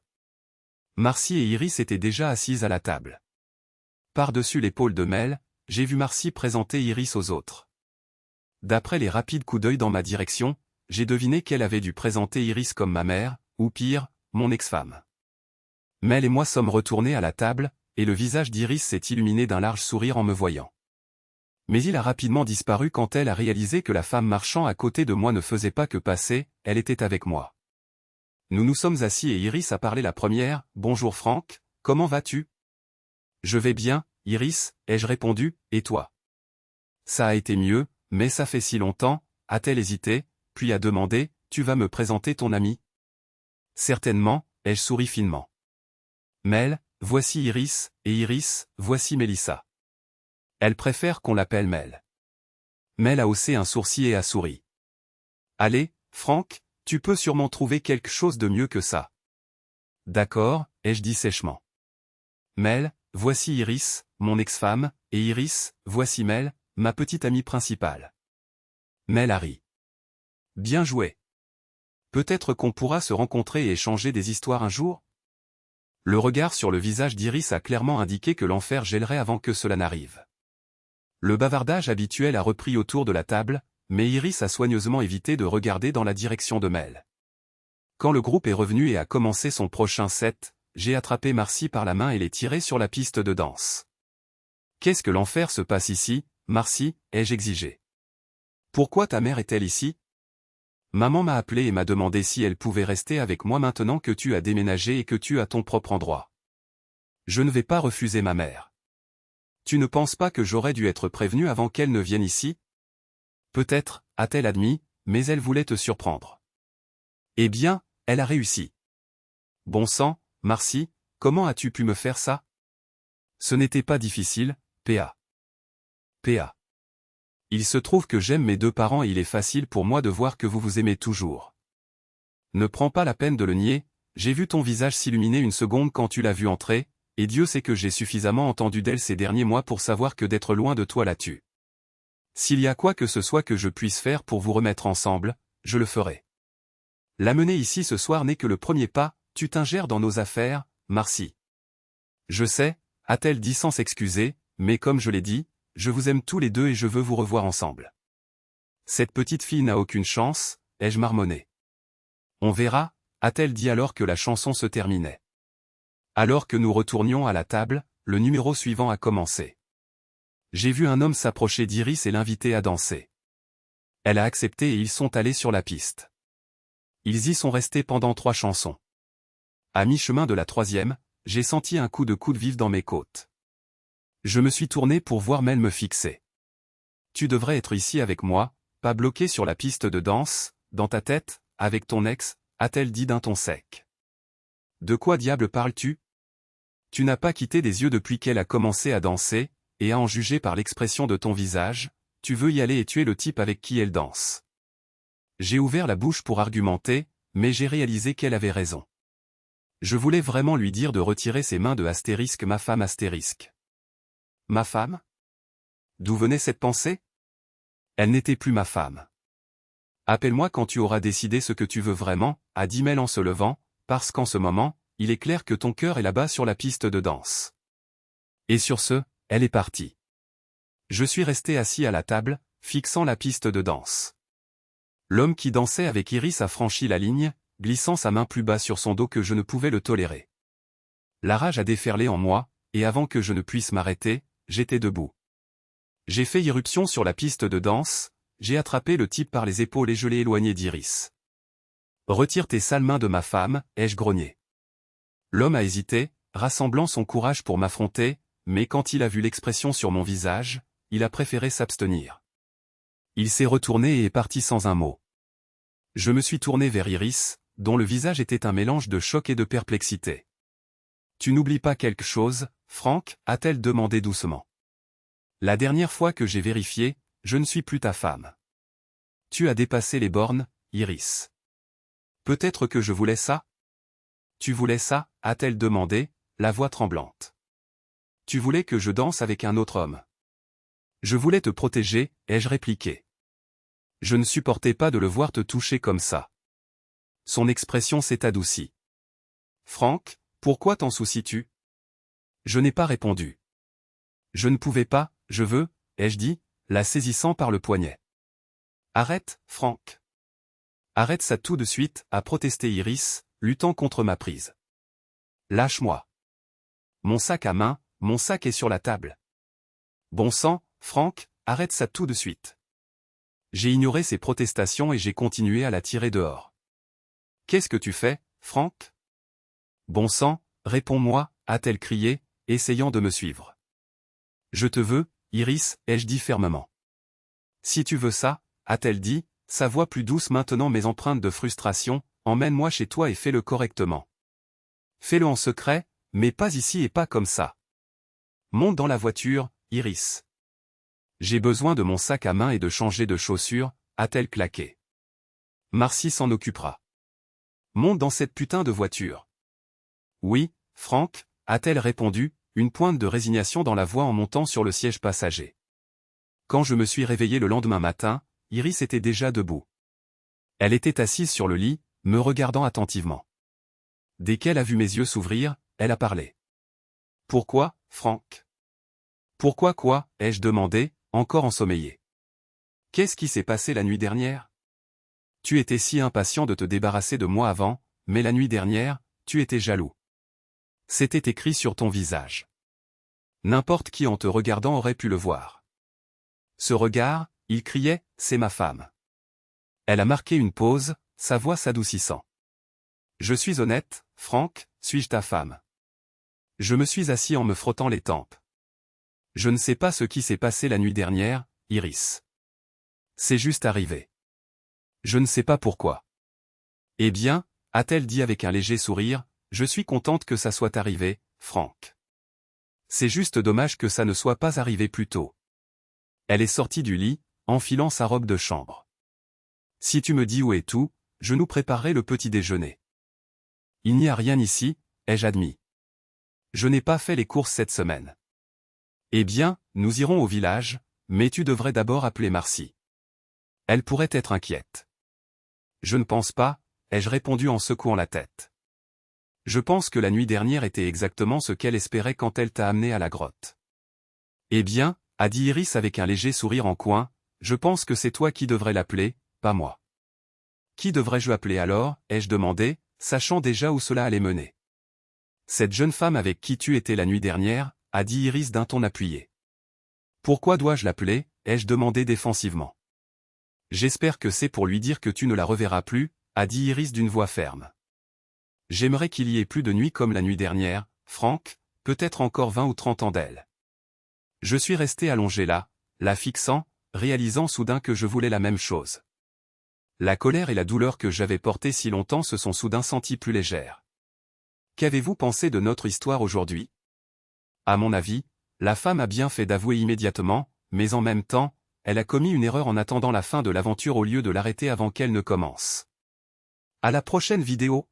Marcy et Iris étaient déjà assises à la table. Par-dessus l'épaule de Mel, j'ai vu Marcy présenter Iris aux autres. D'après les rapides coups d'œil dans ma direction, j'ai deviné qu'elle avait dû présenter Iris comme ma mère, ou pire, mon ex-femme. Mel et moi sommes retournés à la table, et le visage d'Iris s'est illuminé d'un large sourire en me voyant. Mais il a rapidement disparu quand elle a réalisé que la femme marchant à côté de moi ne faisait pas que passer, elle était avec moi. Nous nous sommes assis et Iris a parlé la première, « Bonjour Franck, comment vas-tu » ? « Je vais bien, Iris, ai-je répondu, et toi » ? « Ça a été mieux, mais ça fait si longtemps, a-t-elle hésité, puis a demandé, « Tu vas me présenter ton ami » ? « Certainement, ai-je souri finement. Mel, voici Iris, et Iris, voici Mélissa. Elle préfère qu'on l'appelle Mel. Mel a haussé un sourcil et a souri. Allez, Franck, tu peux sûrement trouver quelque chose de mieux que ça. D'accord, ai-je dit sèchement. Mel, voici Iris, mon ex-femme, et Iris, voici Mel, ma petite amie principale. Mel a ri. Bien joué. Peut-être qu'on pourra se rencontrer et échanger des histoires un jour ? Le regard sur le visage d'Iris a clairement indiqué que l'enfer gèlerait avant que cela n'arrive. Le bavardage habituel a repris autour de la table, mais Iris a soigneusement évité de regarder dans la direction de Mel. Quand le groupe est revenu et a commencé son prochain set, j'ai attrapé Marcy par la main et l'ai tirée sur la piste de danse. « Qu'est-ce que l'enfer se passe ici, Marcy » ai-je exigé. « Pourquoi ta mère est-elle ici ?» Maman m'a appelé et m'a demandé si elle pouvait rester avec moi maintenant que tu as déménagé et que tu as ton propre endroit. Je ne vais pas refuser ma mère. Tu ne penses pas que j'aurais dû être prévenu avant qu'elle ne vienne ici ? Peut-être, a-t-elle admis, mais elle voulait te surprendre. Eh bien, elle a réussi. Bon sang, Marcy, comment as-tu pu me faire ça ? Ce n'était pas difficile, P.A. P.A. Il se trouve que j'aime mes deux parents et il est facile pour moi de voir que vous vous aimez toujours. Ne prends pas la peine de le nier, j'ai vu ton visage s'illuminer une seconde quand tu l'as vue entrer, et Dieu sait que j'ai suffisamment entendu d'elle ces derniers mois pour savoir que d'être loin de toi la tue. S'il y a quoi que ce soit que je puisse faire pour vous remettre ensemble, je le ferai. L'amener ici ce soir n'est que le premier pas, tu t'ingères dans nos affaires, Marcy. Je sais, a-t-elle dit sans s'excuser, mais comme je l'ai dit, je vous aime tous les deux et je veux vous revoir ensemble. Cette petite fille n'a aucune chance, ai-je marmonné. On verra, a-t-elle dit alors que la chanson se terminait. Alors que nous retournions à la table, le numéro suivant a commencé. J'ai vu un homme s'approcher d'Iris et l'inviter à danser. Elle a accepté et ils sont allés sur la piste. Ils y sont restés pendant 3 chansons. À mi-chemin de la 3e, j'ai senti un coup de coude vif dans mes côtes. Je me suis tourné pour voir Mel me fixer. Tu devrais être ici avec moi, pas bloqué sur la piste de danse, dans ta tête, avec ton ex, a-t-elle dit d'un ton sec. De quoi diable parles-tu ? Tu n'as pas quitté des yeux depuis qu'elle a commencé à danser, et à en juger par l'expression de ton visage, tu veux y aller et tuer le type avec qui elle danse. J'ai ouvert la bouche pour argumenter, mais j'ai réalisé qu'elle avait raison. Je voulais vraiment lui dire de retirer ses mains de astérisque ma femme astérisque. Ma femme? D'où venait cette pensée? Elle n'était plus ma femme. Appelle-moi quand tu auras décidé ce que tu veux vraiment, a dit Mel en se levant, parce qu'en ce moment, il est clair que ton cœur est là-bas sur la piste de danse. Et sur ce, elle est partie. Je suis resté assis à la table, fixant la piste de danse. L'homme qui dansait avec Iris a franchi la ligne, glissant sa main plus bas sur son dos que je ne pouvais le tolérer. La rage a déferlé en moi, et avant que je ne puisse m'arrêter, j'étais debout. J'ai fait irruption sur la piste de danse, j'ai attrapé le type par les épaules et je l'ai éloigné d'Iris. « Retire tes sales mains de ma femme », ai-je grogné. L'homme a hésité, rassemblant son courage pour m'affronter, mais quand il a vu l'expression sur mon visage, il a préféré s'abstenir. Il s'est retourné et est parti sans un mot. Je me suis tourné vers Iris, dont le visage était un mélange de choc et de perplexité. « Tu n'oublies pas quelque chose, Franck ?» a-t-elle demandé doucement. « La dernière fois que j'ai vérifié, je ne suis plus ta femme. Tu as dépassé les bornes, Iris. Peut-être que je voulais ça? Tu voulais ça? A-t-elle demandé, la voix tremblante. Tu voulais que je danse avec un autre homme. Je voulais te protéger, ai-je répliqué. Je ne supportais pas de le voir te toucher comme ça. Son expression s'est adoucie. Franck, pourquoi t'en soucies-tu? Je n'ai pas répondu. Je ne pouvais pas, je veux, ai-je dit, la saisissant par le poignet. Arrête, Franck. Arrête ça tout de suite, a protesté Iris, luttant contre ma prise. Lâche-moi. Mon sac à main, mon sac est sur la table. Bon sang, Franck, arrête ça tout de suite. J'ai ignoré ses protestations et j'ai continué à la tirer dehors. Qu'est-ce que tu fais, Franck? Bon sang, réponds-moi, a-t-elle crié, essayant de me suivre. Je te veux, Iris, ai-je dit fermement. Si tu veux ça, a-t-elle dit, sa voix plus douce maintenant mais empreinte de frustration, emmène-moi chez toi et fais-le correctement. Fais-le en secret, mais pas ici et pas comme ça. Monte dans la voiture, Iris. J'ai besoin de mon sac à main et de changer de chaussures, a-t-elle claqué. Marcy s'en occupera. Monte dans cette putain de voiture. Oui, Franck, a-t-elle répondu, une pointe de résignation dans la voix en montant sur le siège passager. Quand je me suis réveillé le lendemain matin, Iris était déjà debout. Elle était assise sur le lit, me regardant attentivement. Dès qu'elle a vu mes yeux s'ouvrir, elle a parlé. Pourquoi, Franck? Pourquoi quoi, ai-je demandé, encore ensommeillé. Qu'est-ce qui s'est passé la nuit dernière? Tu étais si impatient de te débarrasser de moi avant, mais la nuit dernière, tu étais jaloux. C'était écrit sur ton visage. N'importe qui en te regardant aurait pu le voir. Ce regard, il criait, c'est ma femme. Elle a marqué une pause, sa voix s'adoucissant. Je suis honnête, Franck, suis-je ta femme? Je me suis assis en me frottant les tempes. Je ne sais pas ce qui s'est passé la nuit dernière, Iris. C'est juste arrivé. Je ne sais pas pourquoi. Eh bien, a-t-elle dit avec un léger sourire, je suis contente que ça soit arrivé, Franck. C'est juste dommage que ça ne soit pas arrivé plus tôt. Elle est sortie du lit, enfilant sa robe de chambre. Si tu me dis où est tout, je nous préparerai le petit déjeuner. Il n'y a rien ici, ai-je admis. Je n'ai pas fait les courses cette semaine. Eh bien, nous irons au village, mais tu devrais d'abord appeler Marcy. Elle pourrait être inquiète. Je ne pense pas, ai-je répondu en secouant la tête. Je pense que la nuit dernière était exactement ce qu'elle espérait quand elle t'a amené à la grotte. Eh bien, a dit Iris avec un léger sourire en coin, je pense que c'est toi qui devrais l'appeler, pas moi. Qui devrais-je appeler alors, ai-je demandé, sachant déjà où cela allait mener. Cette jeune femme avec qui tu étais la nuit dernière, a dit Iris d'un ton appuyé. Pourquoi dois-je l'appeler, ai-je demandé défensivement. J'espère que c'est pour lui dire que tu ne la reverras plus, a dit Iris d'une voix ferme. J'aimerais qu'il y ait plus de nuits comme la nuit dernière, Franck, peut-être encore 20 ou 30 ans d'elle. Je suis resté allongé là, la fixant, réalisant soudain que je voulais la même chose. La colère et la douleur que j'avais portées si longtemps se sont soudain senties plus légères. Qu'avez-vous pensé de notre histoire aujourd'hui? À mon avis, la femme a bien fait d'avouer immédiatement, mais en même temps, elle a commis une erreur en attendant la fin de l'aventure au lieu de l'arrêter avant qu'elle ne commence. À la prochaine vidéo.